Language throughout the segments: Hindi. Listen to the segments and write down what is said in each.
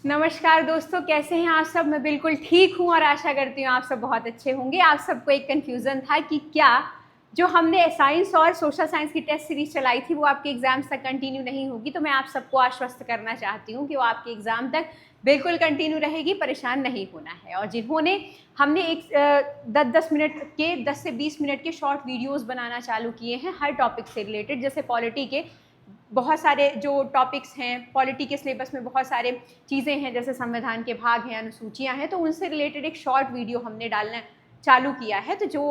नमस्कार दोस्तों, कैसे हैं आप सब। मैं बिल्कुल ठीक हूँ और आशा करती हूँ आप सब बहुत अच्छे होंगे। आप सबको एक कन्फ्यूज़न था कि क्या जो हमने साइंस और सोशल साइंस की टेस्ट सीरीज चलाई थी वो आपके एग्जाम्स तक कंटिन्यू नहीं होगी। तो मैं आप सबको आश्वस्त करना चाहती हूँ कि वो आपके एग्ज़ाम तक बिल्कुल कंटिन्यू रहेगी, परेशान नहीं होना है। और जिन्होंने हमने एक 10 मिनट के 10 से 20 मिनट के शॉर्ट वीडियोस बनाना चालू किए हैं हर टॉपिक से रिलेटेड, जैसे पॉलिटी के बहुत सारे जो टॉपिक्स हैं, पॉलिटी के सिलेबस में बहुत सारे चीज़ें हैं, जैसे संविधान के भाग हैं, अनुसूचियां हैं, तो उनसे रिलेटेड एक शॉर्ट वीडियो हमने डालना चालू किया है। तो जो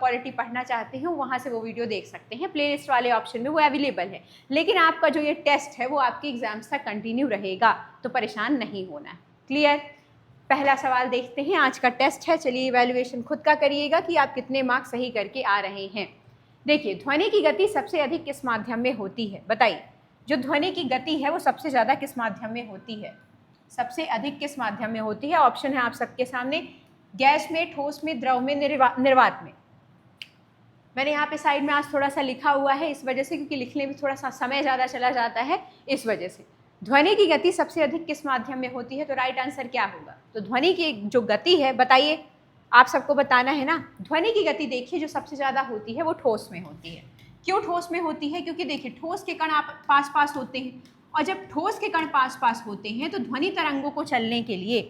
पॉलिटी पढ़ना चाहते हैं वहाँ से वो वीडियो देख सकते हैं, प्लेलिस्ट वाले ऑप्शन में वो अवेलेबल है। लेकिन आपका जो ये टेस्ट है वो आपके एग्जाम्स तक कंटिन्यू रहेगा, तो परेशान नहीं होना है। क्लियर। पहला सवाल देखते हैं, आज का टेस्ट है। चलिए इवैल्यूएशन खुद का करिएगा कि आप कितने मार्क्स सही करके आ रहे हैं। देखिए, ध्वनि की गति सबसे अधिक किस माध्यम में होती है, बताइए। जो ध्वनि की गति है वो सबसे ज़्यादा किस माध्यम में होती है, सबसे अधिक किस माध्यम में होती है। ऑप्शन है आप सबके सामने, गैस में, ठोस में, द्रव में, निर्वात में। मैंने यहाँ पे साइड में आज थोड़ा सा लिखा हुआ है इस वजह से, क्योंकि लिखने में थोड़ा सा समय ज़्यादा चला जाता है, इस वजह से। ध्वनि की गति सबसे अधिक किस माध्यम में होती है, तो राइट आंसर क्या होगा। तो ध्वनि की जो गति है, बताइए, आप सबको बताना है ना। ध्वनि की गति देखिए जो सबसे ज़्यादा होती है वो ठोस में होती है। क्यों ठोस में होती है, क्योंकि देखिए ठोस के कण आप पास पास होते हैं, और जब ठोस के कण पास पास होते हैं तो ध्वनि तरंगों को चलने के लिए,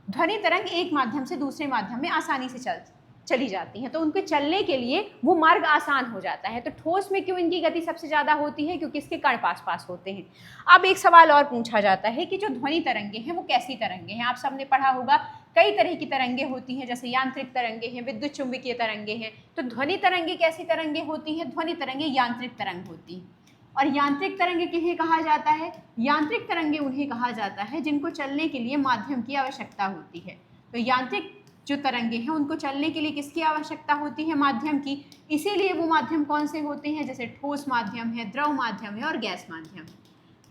ध्वनि तरंग एक माध्यम से दूसरे माध्यम में आसानी से चली जाती हैं, तो उनके चलने के लिए वो मार्ग आसान हो जाता है। तो ठोस में क्यों इनकी गति सबसे ज़्यादा होती है, क्योंकि इसके कण पास पास होते हैं। अब एक सवाल और पूछा जाता है कि जो ध्वनि तरंगे हैं वो कैसी तरंगे हैं। आप सबने पढ़ा होगा कई तरह की तरंगे होती हैं, जैसे यांत्रिक तरंगे हैं, विद्युत चुंबकीय तरंगे हैं। तो ध्वनि तरंगे कैसी तरंगे होती हैं, ध्वनि तरंगे यांत्रिक तरंग होती हैं। और यांत्रिक तरंगे किन्हें कहा जाता है, यांत्रिक तरंगे उन्हें कहा जाता है जिनको चलने के लिए माध्यम की आवश्यकता होती है। तो यांत्रिक जो तरंगे हैं उनको चलने के लिए किसकी आवश्यकता होती है, माध्यम की। इसीलिए वो माध्यम कौन से होते हैं, जैसे ठोस माध्यम है, द्रव माध्यम है और गैस माध्यम।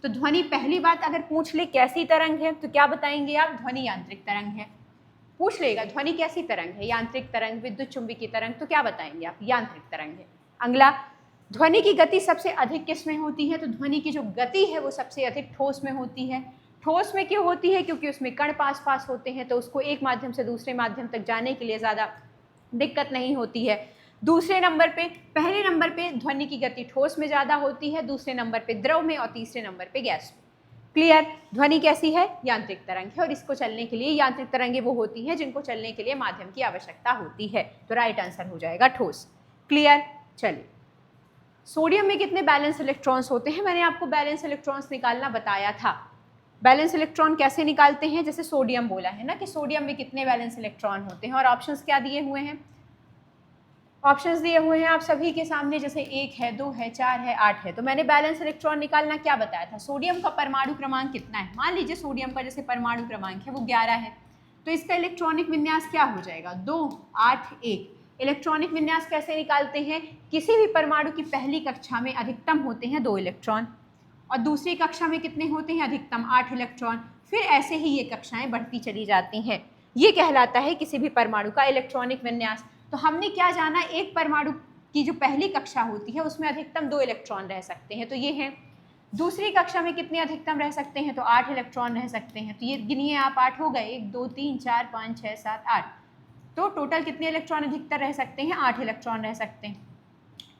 तो ध्वनि, पहली बात अगर पूछ ले कैसी तरंग है तो क्या बताएंगे आप, ध्वनि यांत्रिक तरंग है। पूछ लेगा ध्वनि कैसी तरंग है, यांत्रिक तरंग, विद्युत चुंबकीय तरंग, तो क्या बताएंगे आप, यांत्रिक तरंग है। अगला, ध्वनि की गति सबसे अधिक किस में होती है, तो ध्वनि की जो गति है वो सबसे अधिक ठोस में होती है। ठोस में क्यों होती है, क्योंकि उसमें कण पास पास होते हैं, तो उसको एक माध्यम से दूसरे माध्यम तक जाने के लिए ज़्यादा दिक्कत नहीं होती है। दूसरे नंबर पे, पहले नंबर पे ध्वनि की गति ठोस में ज़्यादा होती है, दूसरे नंबर पे द्रव में, और तीसरे नंबर पे गैस में। क्लियर। ध्वनि कैसी है, यांत्रिक तरंग है, और इसको चलने के लिए, यांत्रिक तरंगे वो होती हैं जिनको चलने के लिए माध्यम की आवश्यकता होती है। तो राइट आंसर हो जाएगा ठोस। क्लियर। चलिए, सोडियम में कितने बैलेंस इलेक्ट्रॉन्स होते हैं, मैंने आपको बैलेंस इलेक्ट्रॉन्स निकालना बताया था। बैलेंस इलेक्ट्रॉन कैसे निकालते हैं, जैसे सोडियम बोला है ना कि सोडियम में कितने बैलेंस इलेक्ट्रॉन होते हैं, और ऑप्शंस क्या दिए हुए हैं, ऑप्शंस दिए हुए हैं आप सभी के सामने, जैसे 1 है, 2 है, 4 है, 8 है। तो मैंने बैलेंस इलेक्ट्रॉन निकालना क्या बताया था, सोडियम का परमाणु क्रमांक कितना है। मान लीजिए सोडियम का जैसे परमाणु क्रमांक है वो 11 है, तो इसका इलेक्ट्रॉनिक विन्यास क्या हो जाएगा, 2, 8, 1। इलेक्ट्रॉनिक विन्यास कैसे निकालते हैं, किसी भी परमाणु की पहली कक्षा में अधिकतम होते हैं 2 इलेक्ट्रॉन, और दूसरी कक्षा में कितने होते हैं, अधिकतम 8 इलेक्ट्रॉन। फिर ऐसे ही ये कक्षाएं बढ़ती चली जाती हैं। ये कहलाता है किसी भी परमाणु का इलेक्ट्रॉनिक विन्यास। तो हमने क्या जाना, एक परमाणु की जो पहली कक्षा होती है उसमें अधिकतम 2 इलेक्ट्रॉन रह सकते हैं, तो ये हैं। दूसरी कक्षा में कितने अधिकतम रह सकते हैं, तो 8 इलेक्ट्रॉन रह सकते हैं। तो ये गिनिए आप, 8 हो गए, 1, 2, 3, 4, 5, 6, 7, 8। तो टोटल कितने इलेक्ट्रॉन अधिकतर रह सकते हैं, 8 इलेक्ट्रॉन रह सकते हैं।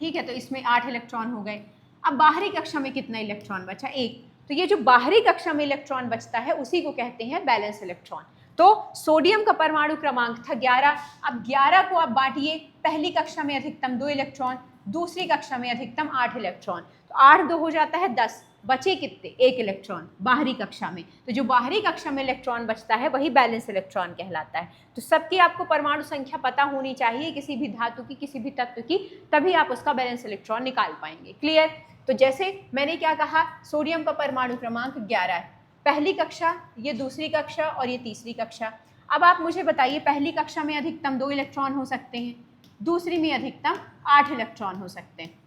ठीक है, तो इसमें 8 इलेक्ट्रॉन हो गए। अब बाहरी कक्षा में कितना इलेक्ट्रॉन बचा, 1। तो ये जो बाहरी कक्षा में इलेक्ट्रॉन बचता है उसी को कहते हैं बैलेंस इलेक्ट्रॉन। तो सोडियम का परमाणु क्रमांक था 11। अब 11 को आप बांटिए, पहली कक्षा में अधिकतम 2 इलेक्ट्रॉन, दूसरी कक्षा में अधिकतम 8 इलेक्ट्रॉन, तो 8 2 हो जाता है 10, बचे कितने, 1 इलेक्ट्रॉन बाहरी कक्षा में। तो जो बाहरी कक्षा में इलेक्ट्रॉन बचता है वही बैलेंस इलेक्ट्रॉन कहलाता है। तो सबकी आपको परमाणु संख्या पता होनी चाहिए किसी भी धातु की, किसी भी तत्व की, तभी आप उसका बैलेंस इलेक्ट्रॉन निकाल पाएंगे। क्लियर। तो जैसे मैंने क्या कहा, सोडियम का परमाणु क्रमांक 11 है, पहली कक्षा, ये दूसरी कक्षा और ये तीसरी कक्षा। अब आप मुझे बताइए, पहली कक्षा में अधिकतम 2 इलेक्ट्रॉन हो सकते हैं, दूसरी में अधिकतम 8 इलेक्ट्रॉन हो सकते हैं।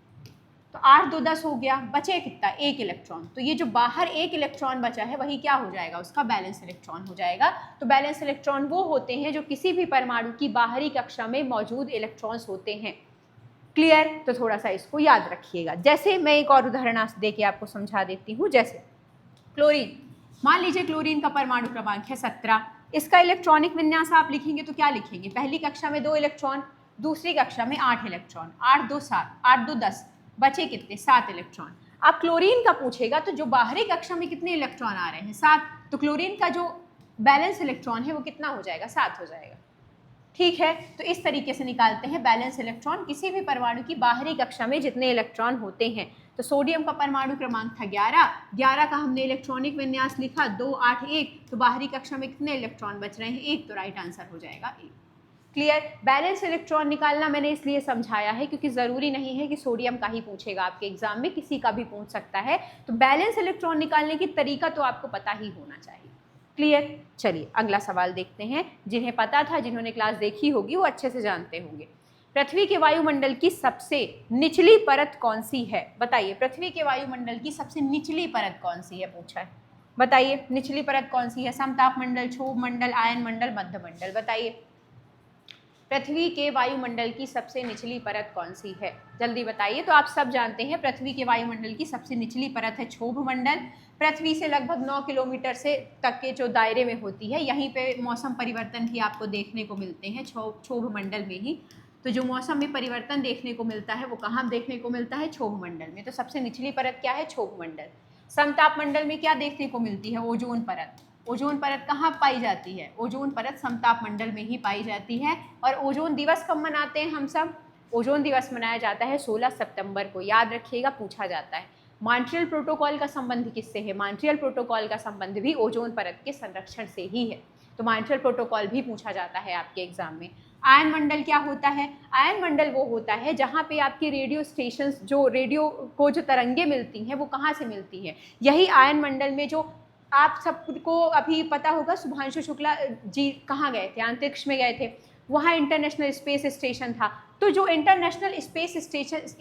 तो 8 2 10 हो गया, बचे कितना, 1 इलेक्ट्रॉन। तो ये जो बाहर 1 इलेक्ट्रॉन बचा है वही क्या हो जाएगा, उसका बैलेंस इलेक्ट्रॉन हो जाएगा। तो बैलेंस इलेक्ट्रॉन वो होते हैं जो किसी भी परमाणु की बाहरी कक्षा में मौजूद इलेक्ट्रॉन्स होते हैं। क्लियर। तो थोड़ा सा इसको याद रखिएगा। जैसे मैं एक और उदाहरण दे के आपको समझा देती हूँ, जैसे क्लोरीन, मान लीजिए क्लोरीन का परमाणु क्रमांक है 17, इसका इलेक्ट्रॉनिक विन्यास आप लिखेंगे तो क्या लिखेंगे? पहली कक्षा में 2 इलेक्ट्रॉन, दूसरी कक्षा में 8 इलेक्ट्रॉन, 8 2 7, 8 2 10, बचे कितने? 7 इलेक्ट्रॉन। अब क्लोरीन का पूछेगा तो जो बाहरी कक्षा में कितने इलेक्ट्रॉन आ रहे हैं? 7, तो क्लोरीन का जो बैलेंस इलेक्ट्रॉन है वो कितना हो जाएगा? 7 हो जाएगा। ठीक है, तो इस तरीके से निकालते हैं बैलेंस इलेक्ट्रॉन किसी भी परमाणु की बाहरी कक्षा में जितने इलेक्ट्रॉन होते हैं। तो सोडियम का परमाणु क्रमांक था 11, 11 का हमने इलेक्ट्रॉनिक विन्यास लिखा 2 8 1, तो बाहरी कक्षा में कितने इलेक्ट्रॉन बच रहे हैं? 1, तो राइट आंसर हो जाएगा 1। क्लियर? बैलेंस इलेक्ट्रॉन निकालना मैंने इसलिए समझाया है क्योंकि ज़रूरी नहीं है कि सोडियम का ही पूछेगा आपके एग्जाम में, किसी का भी पूछ सकता है। तो बैलेंस इलेक्ट्रॉन निकालने की तरीका तो आपको पता ही होना चाहिए। क्लियर? चलिए अगला सवाल देखते हैं। जिन्हें पता था, जिन्होंने क्लास देखी होगी वो अच्छे से जानते होंगे। पृथ्वी के वायुमंडल की सबसे निचली परत कौन सी है? बताइए, पृथ्वी के वायुमंडल की सबसे निचली परत कौन सी है पूछा है। बताइए निचली परत कौन सी है? समताप मंडल, क्षोभ मंडल, आयन मंडल, मध्य मंडल। बताइए पृथ्वी के वायुमंडल की सबसे निचली परत कौन सी है? जल्दी बताइए। तो आप सब जानते हैं पृथ्वी के वायुमंडल की सबसे निचली परत है क्षोभ मंडल। पृथ्वी से लगभग 9 किलोमीटर से तक के जो दायरे में होती है, यहीं पे मौसम परिवर्तन भी आपको देखने को मिलते हैं क्षोभ मंडल में ही। तो जो मौसम में परिवर्तन देखने को मिलता है वो कहाँ देखने को मिलता है? क्षोभ मंडल में। तो सबसे निचली परत क्या है? क्षोभ मंडल। समताप मंडल में क्या देखने को मिलती है? ओजोन परत। ओजोन परत कहाँ पाई जाती है? ओजोन परत समताप मंडल में ही पाई जाती है। और ओजोन दिवस कब मनाते हैं हम सब? ओजोन दिवस मनाया जाता है 16 सितंबर को। याद रखिएगा, पूछा जाता है। मॉन्ट्रियल प्रोटोकॉल का संबंध किससे है? मॉन्ट्रियल प्रोटोकॉल का संबंध भी ओजोन परत के संरक्षण से ही है। तो मॉन्ट्रियल प्रोटोकॉल भी पूछा जाता है आपके एग्जाम में। आयन मंडल क्या होता है? आयन मंडल वो होता है जहाँ पे आपकी रेडियो स्टेशंस, जो रेडियो को जो तरंगे मिलती हैं वो कहाँ से मिलती हैं? यही आयन मंडल में जो आप सबको अभी पता होगा, शुभांशु शुक्ला जी कहाँ गए थे? अंतरिक्ष में गए थे। वहाँ इंटरनेशनल स्पेस स्टेशन था। तो जो इंटरनेशनल स्पेस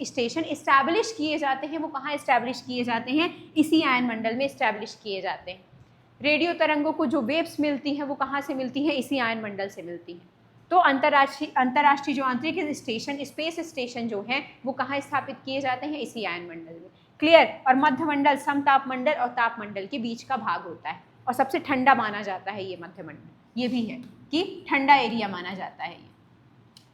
स्टेशन इस्टेब्लिश किए जाते हैं वो कहाँ इस्टेब्लिश किए जाते हैं? इसी आयन मंडल में इस्टेब्लिश किए जाते हैं। रेडियो तरंगों को जो वेव्स मिलती हैं वो कहाँ से मिलती हैं? इसी आयन मंडल से मिलती हैं। तो अंतर्राष्ट्रीय जो अंतरिक्ष स्टेशन, स्पेस स्टेशन जो हैं वो कहाँ स्थापित किए जाते हैं? इसी आयन मंडल में। क्लियर? और मध्य मंडल समताप मंडल और ताप मंडल के बीच का भाग होता है और सबसे ठंडा माना जाता है ये मध्य मंडल। ये भी है कि ठंडा एरिया माना जाता है ये।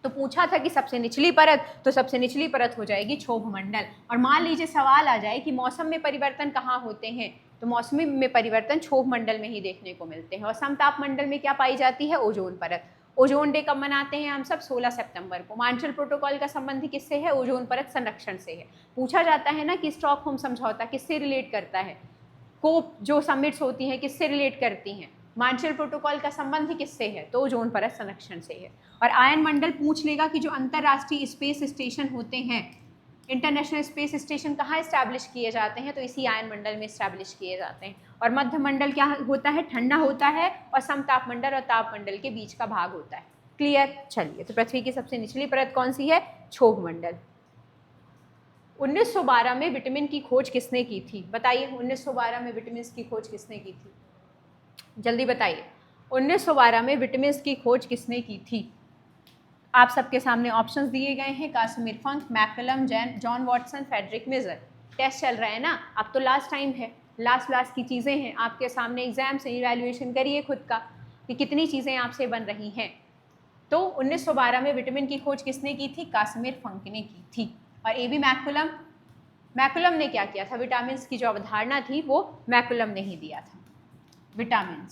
तो पूछा था कि सबसे निचली परत, तो सबसे निचली परत हो जाएगी क्षोभ मंडल। और मान लीजिए सवाल आ जाए कि मौसम में परिवर्तन कहाँ होते हैं, तो मौसमी में परिवर्तन क्षोभ मंडल में ही देखने को मिलते हैं। और समताप मंडल में क्या पाई जाती है? ओजोन परत। ओजोन डे कब मनाते हैं हम सब? 16 सितंबर को। मॉन्ट्रियल प्रोटोकॉल का संबंध किससे है? ओजोन परत संरक्षण से है। पूछा जाता है ना कि स्टॉकहोम समझौता किससे रिलेट करता है? कोप जो समिट्स होती हैं किससे रिलेट करती हैं? मॉन्ट्रियल प्रोटोकॉल का संबंध किससे है? तो ओजोन परत संरक्षण से है। और आयन मंडल पूछ लेगा कि जो अंतर्राष्ट्रीय स्पेस स्टेशन होते हैं, इंटरनेशनल स्पेस स्टेशन कहाँ इस्टेब्लिश किए जाते हैं? तो इसी आयन मंडल में इस्टेब्लिश किए जाते हैं। और मध्य मंडल क्या होता है? ठंडा होता है। और समताप मंडल और ताप मंडल के बीच का भाग होता है। क्लियर? चलिए, तो पृथ्वी की सबसे निचली परत कौन सी है? क्षोभ मंडल। 1912 में विटामिन की खोज किसने की थी? बताइए 1912 में विटामिन की खोज किसने की थी? जल्दी बताइए 1912 में विटामिन की खोज किसने की थी? आप सबके सामने ऑप्शंस दिए गए हैं। Casimir Funk, McCollum, John Watson, Friedrich Miescher. Test चल रहा है ना, अब तो लास्ट टाइम है, लास्ट की चीज़ें हैं आपके सामने। एग्जाम से इवैल्यूएशन करिए खुद का कि कितनी चीज़ें आपसे बन रही हैं। तो 1912 में विटामिन की खोज किसने की थी? कासिमिर फंक ने की थी। और ए बी मैकुलम ने क्या किया था? विटामिन की जो अवधारणा थी वो मैकुलम ने ही दिया था। विटामिन।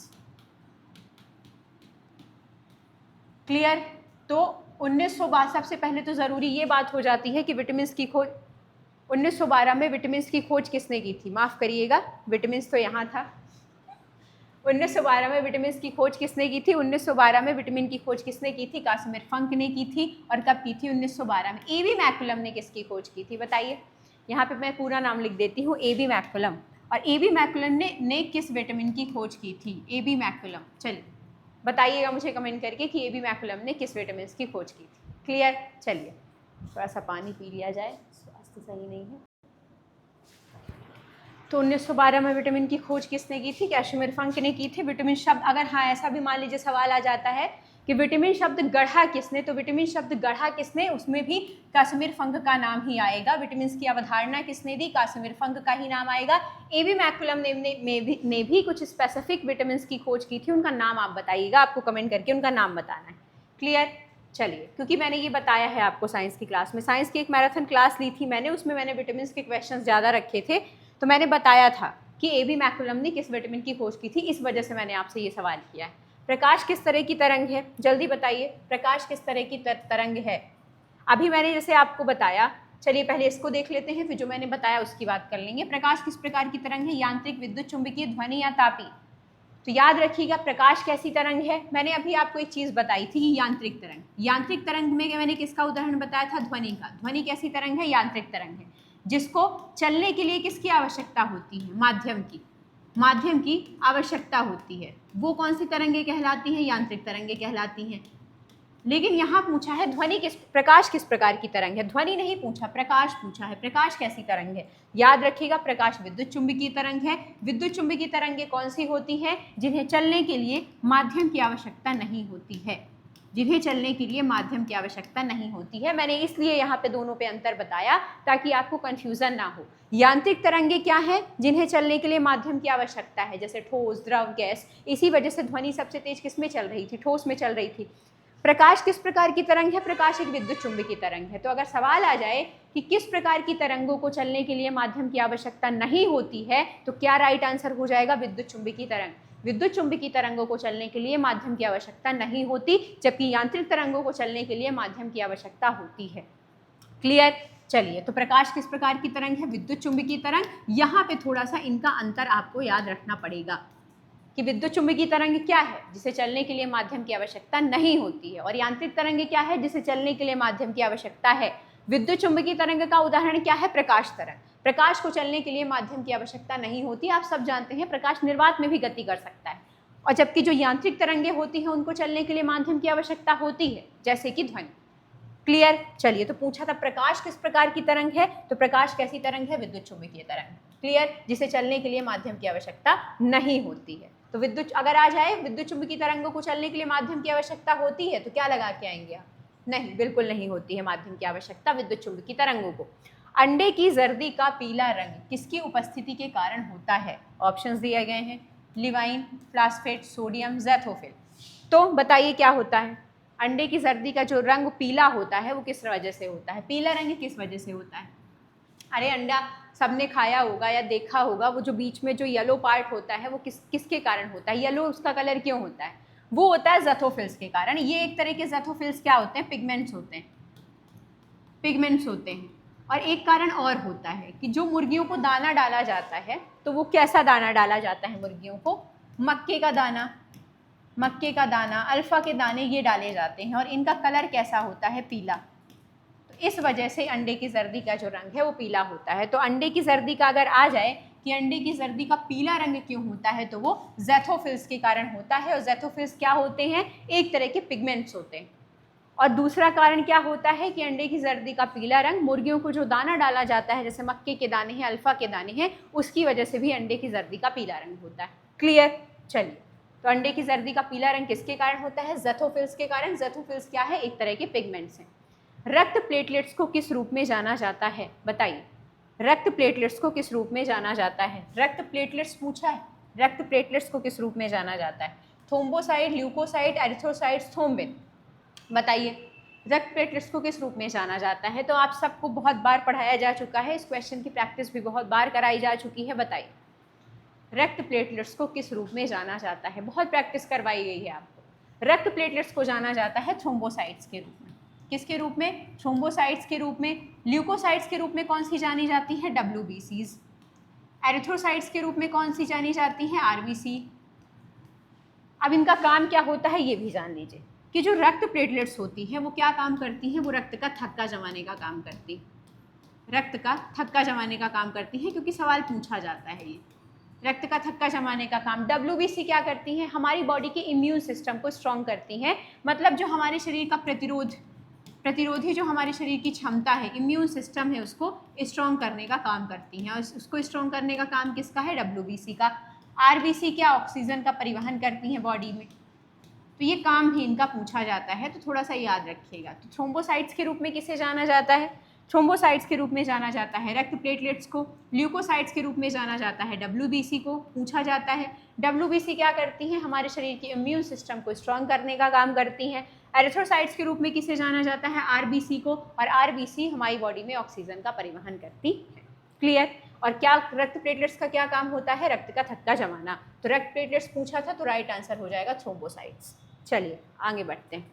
क्लियर? तो 1912 सबसे पहले तो ज़रूरी ये बात हो जाती है कि विटामिन की खोज 1912 में विटामिन की खोज किसने की थी? माफ़ करिएगा, विटामिन तो यहाँ था। 1912 में विटामिन की खोज किसने की थी? 1912 में विटामिन की खोज किसने की थी? कासिमिर फंक ने की थी। और कब की थी? 1912 में। ए बी मैकुलम ने किसकी खोज की थी? बताइए। यहाँ पे मैं पूरा नाम लिख देती हूँ, ए बी मैकुलम। और ए बी मैकुलम ने किस विटामिन की खोज की थी? A B McCollum. चलिए बताइएगा मुझे कमेंट करके कि ए बी मैकुलम ने किस विटामिन की खोज की थी। क्लियर? चलिए थोड़ा सा पानी पी लिया जाए, स्वास्थ्य सही नहीं है। तो 1912 में विटामिन की खोज किसने की थी? कासिमिर फंक ने की थी। विटामिन शब्द अगर हाँ ऐसा भी मान लीजिए सवाल आ जाता है कि विटामिन शब्द गढ़ा किसने, तो विटामिन शब्द गढ़ा किसने, उसमें भी कासिमिर फंक का नाम ही आएगा। विटामिन की अवधारणा किसने दी, कासिमिर फंक का ही नाम आएगा। एबी मैकुलम ने भी कुछ स्पेसिफिक विटामिन की खोज की थी, उनका नाम आप बताइएगा, आपको कमेंट करके उनका नाम बताना है। क्लियर? चलिए, क्योंकि मैंने ये बताया है आपको साइंस की क्लास में, साइंस की एक मैराथन क्लास ली थी मैंने, उसमें मैंने विटामिन के क्वेश्चंस ज़्यादा रखे थे, तो मैंने बताया था कि एबी मैकुलम ने किस विटामिन की खोज की थी, इस वजह से मैंने आपसे ये सवाल किया है। प्रकाश किस तरह की तरंग है, जल्दी बताइए, प्रकाश किस तरह की तरंग है। अभी मैंने जैसे आपको बताया, चलिए पहले इसको देख लेते हैं, फिर जो मैंने बताया उसकी बात कर लेंगे। प्रकाश किस प्रकार की तरंग है, यांत्रिक, विद्युत चुंबकीय, ध्वनि या तापी। तो याद रखिएगा प्रकाश कैसी तरंग है। मैंने अभी आपको एक चीज बताई थी, यांत्रिक तरंग। यांत्रिक तरंग में मैंने किसका उदाहरण बताया था, ध्वनि का। ध्वनि कैसी तरंग है, यांत्रिक तरंग है, जिसको चलने के लिए किसकी आवश्यकता होती है, माध्यम की, माध्यम की आवश्यकता होती है। वो कौन सी तरंगे कहलाती हैं, यांत्रिक तरंगे कहलाती हैं। लेकिन यहाँ पूछा है ध्वनि किस, प्रकाश किस प्रकार की तरंग है, ध्वनि नहीं पूछा, प्रकाश पूछा है। प्रकाश कैसी तरंग है, याद रखिएगा प्रकाश विद्युत चुंबकीय तरंग है। विद्युत चुंबकीय तरंगें कौन सी होती हैं, जिन्हें चलने के लिए माध्यम की आवश्यकता नहीं होती है, जिन्हें चलने के लिए माध्यम की आवश्यकता नहीं होती है। मैंने इसलिए यहाँ पे दोनों पे अंतर बताया ताकि आपको कंफ्यूजन ना हो। यांत्रिक तरंगें क्या है, जिन्हें चलने के लिए माध्यम की आवश्यकता है, जैसे ठोस, द्रव, गैस। इसी वजह से ध्वनि सबसे तेज किस में चल रही थी, ठोस में चल रही थी। प्रकाश किस प्रकार की तरंग है, प्रकाश एक विद्युत चुंबकीय तरंग है। तो अगर सवाल आ जाए कि किस प्रकार की तरंगों को चलने के लिए माध्यम की आवश्यकता नहीं होती है, तो क्या राइट आंसर हो जाएगा, विद्युत चुंबकीय तरंग। विद्युत चुंबकीय तरंगों को चलने के लिए माध्यम की आवश्यकता नहीं होती, जबकि यांत्रिक तरंगों को चलने के लिए माध्यम की आवश्यकता होती है। क्लियर? चलिए, तो प्रकाश किस प्रकार की तरंग है, विद्युत चुंबकीय तरंग। यहाँ पे थोड़ा सा इनका अंतर आपको याद रखना पड़ेगा कि विद्युत चुंबकीय तरंग क्या है, जिसे चलने के लिए माध्यम की आवश्यकता नहीं होती है, और यांत्रिक तरंग क्या है, जिसे चलने के लिए माध्यम की आवश्यकता है। विद्युत चुंबकीय तरंग का उदाहरण क्या है, प्रकाश तरंग। प्रकाश को चलने के लिए माध्यम की आवश्यकता नहीं होती, आप सब जानते हैं प्रकाश निर्वात में भी गति कर सकता है। और जबकि जो यांत्रिक तरंगें होती हैं उनको चलने के लिए माध्यम की आवश्यकता होती है, जैसे कि ध्वनि। क्लियर? चलिए, तो पूछा था प्रकाश किस प्रकार की तरंग है, तो प्रकाश कैसी तरंग है, विद्युत चुंबकीय तरंग। क्लियर? जिसे चलने के लिए माध्यम की आवश्यकता नहीं होती है। तो विद्युत अगर आ जाए विद्युत चुंबकीय तरंगों को चलने के लिए माध्यम की आवश्यकता होती है, तो क्या लगा के आएंगे आप, नहीं, बिल्कुल नहीं होती है माध्यम की आवश्यकता विद्युत चुंबकीय तरंगों को। अंडे की जर्दी का पीला रंग किसकी उपस्थिति के कारण होता है, ऑप्शंस दिए गए हैं, लिवाइन, फ्लास्फेट, सोडियम, ज़ैथोफिल। तो बताइए क्या होता है, अंडे की जर्दी का जो रंग पीला होता है वो किस वजह से होता है, पीला रंग किस वजह से होता है। अरे अंडा सबने खाया होगा या देखा होगा, वो जो बीच में जो येलो पार्ट होता है वो किसके कारण होता है, येलो उसका कलर क्यों होता है, वो होता है ज़ैथोफिल्स के कारण। ये एक तरह के ज़ैथोफिल्स क्या होते हैं, पिगमेंट्स होते हैं, पिगमेंट्स होते हैं। और एक कारण और होता है कि जो मुर्गियों को दाना डाला जाता है, तो वो कैसा दाना डाला जाता है मुर्गियों को, मक्के का दाना, मक्के का दाना, अल्फा के दाने ये डाले जाते हैं, और इनका कलर कैसा होता है, पीला। इस वजह से अंडे की जर्दी का जो रंग है वो पीला होता है। तो अंडे की जर्दी का अगर आ जाए कि अंडे की जर्दी का पीला रंग क्यों होता है, तो वो ज़ैथोफिल्स के कारण होता है। और ज़ैथोफिल्स क्या होते हैं, एक तरह के पिगमेंट्स होते हैं। और दूसरा कारण क्या होता है कि अंडे की जर्दी का पीला रंग, मुर्गियों को जो दाना डाला जाता है जैसे मक्के के दाने हैं, अल्फा के दाने हैं, उसकी वजह से भी अंडे की जर्दी का पीला रंग होता है। क्लियर? चलिए, तो अंडे की जर्दी का पीला रंग किसके कारण होता है, ज़ैथोफिल्स के कारण। ज़ैथोफिल्स क्या है, एक तरह के पिगमेंट्स हैं। रक्त प्लेटलेट्स को किस रूप में जाना जाता है, बताइए, रक्त प्लेटलेट्स को किस रूप में जाना जाता है। रक्त प्लेटलेट्स पूछा है, रक्त प्लेटलेट्स को किस रूप में जाना जाता है, थ्रोम्बोसाइट, ल्यूकोसाइट, एरिथ्रोसाइट्स, थ्रोम्बिन। बताइए रक्त प्लेटलेट्स को किस रूप में जाना जाता है। तो आप सबको बहुत बार पढ़ाया जा चुका है, इस क्वेश्चन की प्रैक्टिस भी बहुत बार कराई जा चुकी है। बताइए रक्त प्लेटलेट्स को किस रूप में जाना जाता है, बहुत प्रैक्टिस करवाई गई है आपको। रक्त प्लेटलेट्स को जाना जाता है थ्रोम्बोसाइट्स के रूप में। किसके रूप में, थ्रोम्बोसाइट्स के रूप में। ल्यूकोसाइट्स के रूप में कौन सी जानी जाती है, WBCs। एरिथ्रोसाइट्स के रूप में कौन सी जानी जाती है, RBC। अब इनका काम क्या होता है ये भी जान लीजिए कि जो रक्त प्लेटलेट्स होती हैं वो क्या काम करती हैं, वो रक्त का थक्का जमाने का काम करती है, रक्त का थक्का जमाने का काम करती हैं, क्योंकि सवाल पूछा जाता है ये, रक्त का थक्का जमाने का काम। WBC क्या करती हैं, हमारी बॉडी के इम्यून सिस्टम को स्ट्रॉन्ग करती हैं, मतलब जो हमारे शरीर का प्रतिरोधी जो हमारे शरीर की क्षमता है, इम्यून सिस्टम है, उसको स्ट्रॉन्ग करने का काम करती हैं। और उसको स्ट्रॉन्ग करने का काम किसका है, WBC का। RBC क्या, ऑक्सीजन का परिवहन करती हैं बॉडी में। तो ये काम भी इनका पूछा जाता है, तो थोड़ा सा याद रखिएगा। तो थ्रोम्बोसाइट्स के रूप में किसे जाना जाता है? थ्रोम्बोसाइट्स के रूप में जाना जाता है रक्त प्लेटलेट्स को। ल्यूकोसाइट्स के रूप में जाना जाता है WBC को, पूछा जाता है। WBC क्या करती हैं? हमारे शरीर के इम्यून सिस्टम को स्ट्रॉन्ग करने का काम करती हैं। एरिथ्रोसाइट्स के रूप में किसे जाना जाता है? RBC को, और RBC हमारी बॉडी में ऑक्सीजन का परिवहन करती है। क्लियर? और क्या रक्त प्लेटलेट्स का क्या काम होता है? रक्त का थक्का जमाना। तो रक्त प्लेटलेट्स पूछा था, तो राइट आंसर हो जाएगा थ्रोम्बोसाइट्स। चलिए आगे बढ़ते हैं।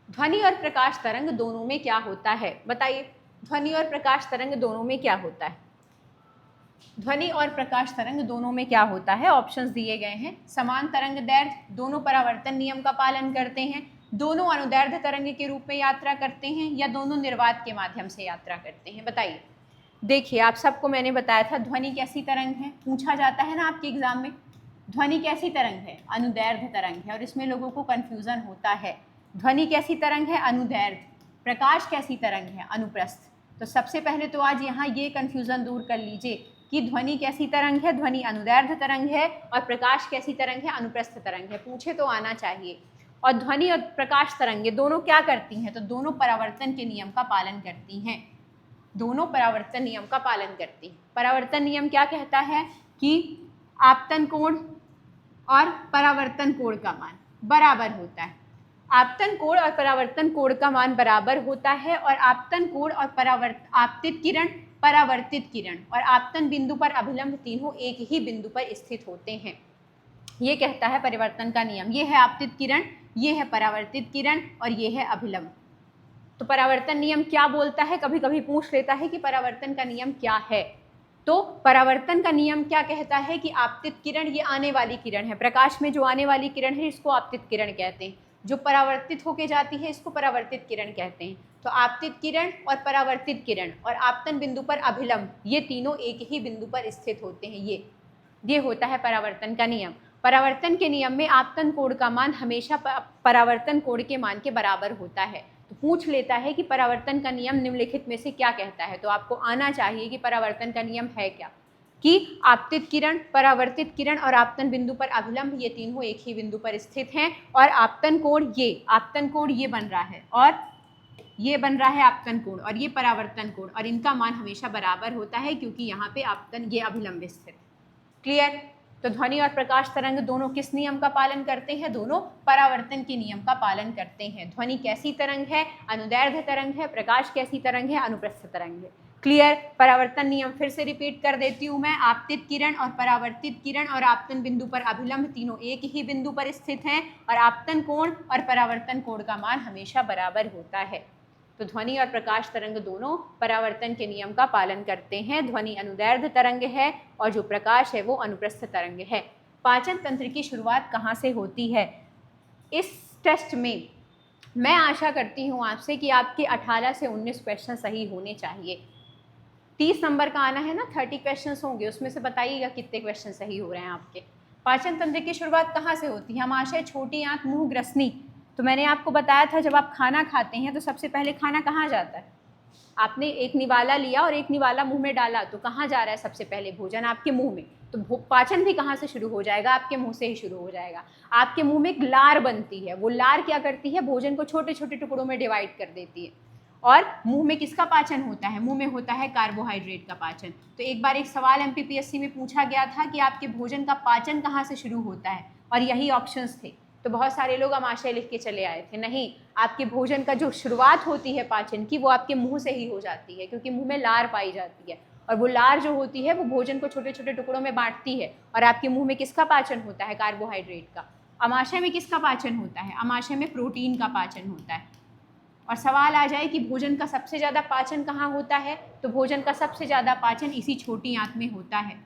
ध्वनि और प्रकाश तरंग दोनों में क्या होता है? बताइए, ध्वनि और प्रकाश तरंग दोनों में क्या होता है? ध्वनि और प्रकाश तरंग दोनों में क्या होता है? ऑप्शंस दिए गए हैं। समान तरंग दैर्ध्य, दोनों परावर्तन नियम का पालन करते हैं, दोनों अनुदैर्ध्य तरंग के रूप में यात्रा करते हैं, या दोनों निर्वात के माध्यम से यात्रा करते हैं? बताइए। देखिए, आप सबको मैंने बताया था ध्वनि कैसी तरंग है, पूछा जाता है ना आपके एग्जाम में। ध्वनि कैसी तरंग है? अनुदैर्ध्य तरंग है, और इसमें लोगों को कंफ्यूजन होता है। ध्वनि कैसी तरंग है? अनुदैर्ध्य। प्रकाश कैसी तरंग है? अनुप्रस्थ। तो सबसे पहले तो आज यहाँ ये कंफ्यूजन दूर कर लीजिए कि ध्वनि कैसी तरंग है? ध्वनि अनुदैर्ध्य तरंग है, और प्रकाश कैसी तरंग है? अनुप्रस्थ तरंग है। पूछे तो आना चाहिए। और ध्वनि और प्रकाश तरंगे दोनों क्या करती हैं? तो दोनों परावर्तन के नियम का पालन करती हैं। दोनों परावर्तन नियम का पालन करती हैं। परावर्तन नियम क्या कहता है कि आपतन कोण और परावर्तन कोण का मान बराबर होता है। आपतन कोण और परावर्तन कोण का मान बराबर होता है, और आपतन कोण और आपतित किरण, परावर्तित किरण और आपतन बिंदु पर अभिलंब तीनों एक ही बिंदु पर स्थित होते हैं। ये कहता है परिवर्तन का नियम। ये है आपतित किरण, ये है परावर्तित किरण, और ये है अभिलंब। तो परावर्तन नियम क्या बोलता है? कभी कभी पूछ लेता है कि परावर्तन का नियम क्या है। तो परावर्तन का नियम क्या कहता है कि आपतित किरण ये आने वाली किरण है, प्रकाश में जो आने वाली किरण है इसको आपतित किरण कहते हैं। जो परावर्तित होके जाती है इसको परावर्तित किरण कहते हैं। तो आपतित किरण और परावर्तित किरण और आपतन बिंदु पर अभिलंब, ये तीनों एक ही बिंदु पर स्थित होते हैं। ये होता है परावर्तन का नियम। परावर्तन के नियम में आपतन कोण का मान हमेशा परावर्तन कोण के मान के बराबर होता है। तो पूछ लेता है कि परावर्तन का नियम निम्नलिखित में से क्या कहता है, तो आपको आना चाहिए कि परावर्तन का नियम है क्या, कि आपतित किरण, परावर्तित किरण और आपतन बिंदु पर अभिलंब ये तीनों एक ही बिंदु पर स्थित हैं, और आपतन कोण ये बन रहा है, और ये बन रहा है आपतन कोण, और ये परावर्तन कोण, और इनका मान हमेशा बराबर होता है क्योंकि यहाँ पे आपतन ये अभिलंब स्थित। क्लियर? तो ध्वनि और प्रकाश तरंग दोनों किस नियम का पालन करते हैं? दोनों परावर्तन के नियम का पालन करते हैं। ध्वनि कैसी तरंग है? अनुदैर्ध्य तरंग है। प्रकाश कैसी तरंग है? अनुप्रस्थ तरंग है। क्लियर? परावर्तन नियम फिर से रिपीट कर देती हूँ मैं। आपतित किरण और परावर्तित किरण और आपतन बिंदु पर अभिलंब तीनों एक ही बिंदु पर स्थित हैं, और आपतन कोण और परावर्तन कोण का मान हमेशा बराबर होता है। तो ध्वनि और प्रकाश तरंग दोनों परावर्तन के नियम का पालन करते हैं। ध्वनि अनुदैर्ध्य तरंग है, और जो प्रकाश है वो अनुप्रस्थ तरंग है। पाचन तंत्र की शुरुआत कहाँ से होती है? इस टेस्ट में मैं आशा करती हूँ आपसे कि आपके 18 से 19 क्वेश्चन सही होने चाहिए। 30 नंबर का आना है ना, 30 क्वेश्चन होंगे, उसमें से बताइएगा कितने क्वेश्चन सही हो रहे हैं आपके। पाचन तंत्र की शुरुआत कहाँ से होती है? आमाशय, छोटी आंत, मुंह, ग्रसनी। तो मैंने आपको बताया था जब आप खाना खाते हैं तो सबसे पहले खाना कहाँ जाता है? आपने एक निवाला लिया और एक निवाला मुंह में डाला, तो कहाँ जा रहा है सबसे पहले? भोजन आपके मुंह में। तो पाचन भी कहाँ से शुरू हो जाएगा? आपके मुंह से ही शुरू हो जाएगा। आपके मुंह में एक लार बनती है, वो लार क्या करती है? भोजन को छोटे छोटे टुकड़ों में डिवाइड कर देती है। और मुंह में किसका पाचन होता है? मुंह में होता है कार्बोहाइड्रेट का पाचन। तो एक बार एक सवाल MPPSC में पूछा गया था कि आपके भोजन का पाचन कहाँ से शुरू होता है, और यही ऑप्शंस थे। तो बहुत सारे लोग आमाशय लिख के चले आए थे। नहीं, आपके भोजन का जो शुरुआत होती है पाचन की, वो आपके मुंह से ही हो जाती है, क्योंकि मुंह में लार पाई जाती है, और वो लार जो होती है वो भोजन को छोटे छोटे टुकड़ों में बांटती है। और आपके मुंह में किसका पाचन होता है? कार्बोहाइड्रेट का। आमाशय में किसका पाचन होता है? आमाशय में प्रोटीन का पाचन होता है। और सवाल आ जाए कि भोजन का सबसे ज़्यादा पाचन कहाँ होता है, तो भोजन का सबसे ज़्यादा पाचन इसी छोटी आंत में होता है।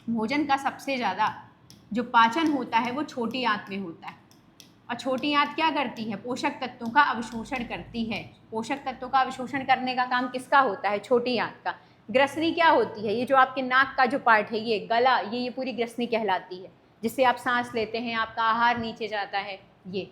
भोजन का सबसे ज़्यादा जो पाचन होता है वो छोटी आंत में होता है। और छोटी आंत क्या करती है? पोषक तत्वों का अवशोषण करती है। पोषक तत्वों का अवशोषण करने का काम किसका होता है? छोटी आंत का। ग्रसनी क्या होती है? ये जो आपके नाक का जो पार्ट है, ये गला, ये पूरी ग्रसनी कहलाती है, जिससे आप सांस लेते हैं, आपका आहार नीचे जाता है। ये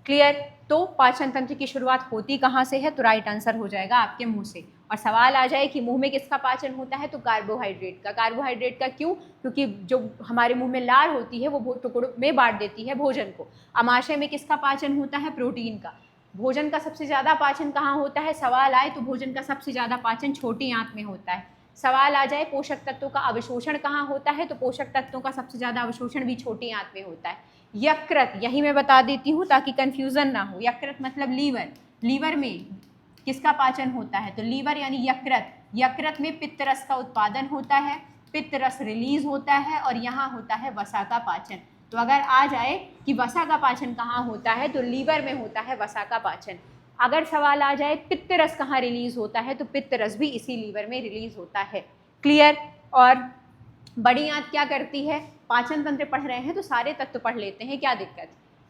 क्लियर। तो पाचन तंत्र की शुरुआत होती कहाँ से है, तो राइट आंसर हो जाएगा आपके मुंह से। और सवाल आ जाए कि मुंह में किसका पाचन होता है, तो कार्बोहाइड्रेट का। कार्बोहाइड्रेट का क्यों, क्योंकि जो हमारे मुंह में लार होती है वो टुकड़ों में बांट देती है भोजन को। आमाशय में किसका पाचन होता है, प्रोटीन का। भोजन का सबसे ज़्यादा पाचन कहाँ होता है, सवाल आए तो भोजन का सबसे ज़्यादा पाचन छोटी आंत में होता है। सवाल आ जाए पोषक तत्वों का अवशोषण कहाँ होता है, तो पोषक तत्वों का सबसे ज़्यादा अवशोषण भी छोटी आंत में होता है। यकृत, यही मैं बता देती हूँ ताकि कंफ्यूजन ना हो। यकृत मतलब लीवर। लीवर में किसका पाचन होता है, तो लीवर यानी यकृत। यकृत में पित्त रस का उत्पादन होता है, पित्त रस रिलीज होता है, और यहाँ होता है वसा का पाचन। तो अगर आ जाए कि वसा का पाचन कहाँ होता है, तो लीवर में होता है वसा का पाचन। अगर सवाल आ जाए पित्त रस कहाँ रिलीज होता है, तो पित्त रस भी इसी लीवर में रिलीज होता है। क्लियर। और बड़ी आंत क्या करती है, पाचन तंत्र पढ़ रहे हैं तो सारे तत्व पढ़ लेते हैं, क्या दिक्कत।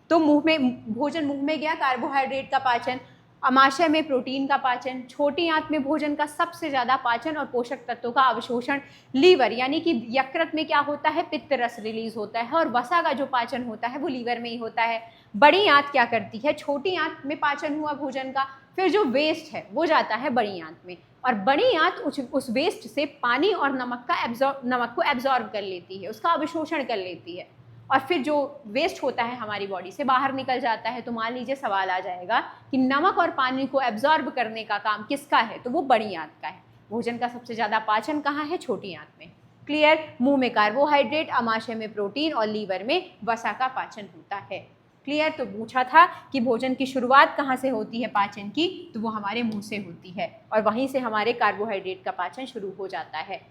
तो मुंह में भोजन मुंह में गया, कार्बोहाइड्रेट का पाचन। अमाशय में प्रोटीन का पाचन। छोटी आंत में भोजन का सबसे ज़्यादा पाचन और पोषक तत्वों का अवशोषण। लीवर यानी कि यकृत में क्या होता है, पित्त रस रिलीज होता है, और वसा का जो पाचन होता है वो लीवर में ही होता है। बड़ी आंत क्या करती है, छोटी आंत में पाचन हुआ भोजन का, फिर जो वेस्ट है वो जाता है बड़ी आंत में, और बड़ी आंत उस वेस्ट से पानी और नमक को एब्जॉर्ब कर लेती है, उसका अवशोषण कर लेती है, और फिर जो वेस्ट होता है हमारी बॉडी से बाहर निकल जाता है। तो मान लीजिए सवाल आ जाएगा कि नमक और पानी को एब्जॉर्ब करने का काम किसका है, तो वो बड़ी आंत का है। भोजन का सबसे ज़्यादा पाचन कहाँ है, छोटी आंत में। क्लियर। मुंह में कार्बोहाइड्रेट, अमाशय में प्रोटीन और लीवर में वसा का पाचन होता है। क्लियर। तो पूछा था कि भोजन की शुरुआत कहाँ से होती है पाचन की, तो वो हमारे मुंह से होती है, और वहीं से हमारे कार्बोहाइड्रेट का पाचन शुरू हो जाता है।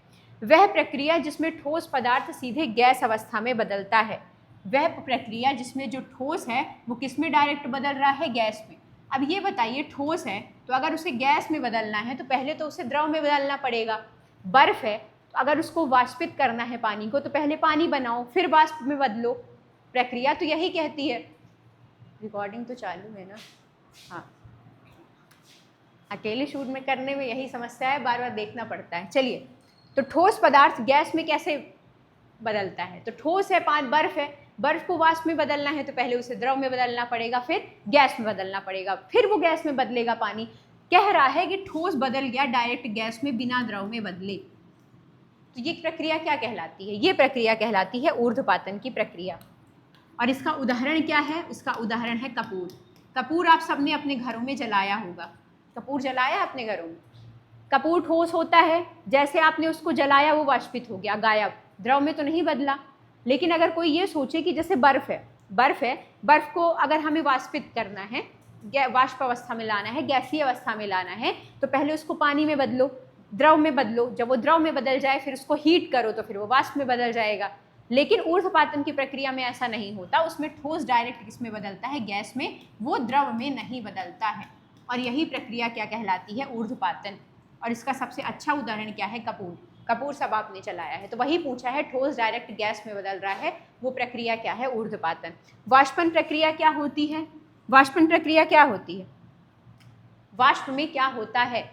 वह प्रक्रिया जिसमें ठोस पदार्थ सीधे गैस अवस्था में बदलता है। वह प्रक्रिया जिसमें जो ठोस है वो किस में डायरेक्ट बदल रहा है, गैस में। अब ये बताइए, ठोस है तो अगर उसे गैस में बदलना है तो पहले तो उसे द्रव में बदलना पड़ेगा। बर्फ है तो अगर उसको वाष्पित करना है पानी को, तो पहले पानी बनाओ फिर वाष्प में बदलो। प्रक्रिया तो यही कहती है। रिकॉर्डिंग तो चालू है ना, हाँ। अकेले शूट में करने में यही समस्या है, बार बार देखना पड़ता है। चलिए, तो ठोस पदार्थ गैस में कैसे बदलता है, तो ठोस है बर्फ है, बर्फ को वाष्प में बदलना है तो पहले उसे द्रव में बदलना पड़ेगा, फिर गैस में बदलना पड़ेगा, फिर वो गैस में बदलेगा पानी। कह रहा है कि ठोस बदल गया डायरेक्ट गैस में बिना द्रव में बदले, तो ये प्रक्रिया क्या कहलाती है, ये प्रक्रिया कहलाती है ऊर्ध्वपातन की प्रक्रिया। और इसका उदाहरण क्या है, इसका उदाहरण है कपूर। कपूर आप सबने अपने घरों में जलाया होगा, कपूर जलाया अपने घरों में। कपूर ठोस होता है, जैसे आपने उसको जलाया वो वाष्पित हो गया, गायब, द्रव में तो नहीं बदला। लेकिन अगर कोई ये सोचे कि जैसे बर्फ है, बर्फ को अगर हमें वाष्पित करना है, वाष्प अवस्था में लाना है, गैसीय अवस्था में लाना है, तो पहले उसको पानी में बदलो, द्रव में बदलो। जब वो द्रव में बदल जाए फिर उसको हीट करो तो फिर वो वाष्प में बदल जाएगा। लेकिन ऊर्ध्वपातन की प्रक्रिया में ऐसा नहीं होता, उसमें ठोस डायरेक्ट किसमें बदलता है, गैस में, वो द्रव में नहीं बदलता है। और यही प्रक्रिया क्या कहलाती है, ऊर्ध्वपातन। और इसका सबसे अच्छा उदाहरण क्या है, कपूर। कपूर सब आपने चलाया है, तो वही पूछा है, ठोस डायरेक्ट गैस में बदल रहा है, वो प्रक्रिया क्या है, ऊर्ध्वपातन। वाष्पन प्रक्रिया क्या होती है, वाष्पन प्रक्रिया क्या होती है, वाष्प में क्या होता है,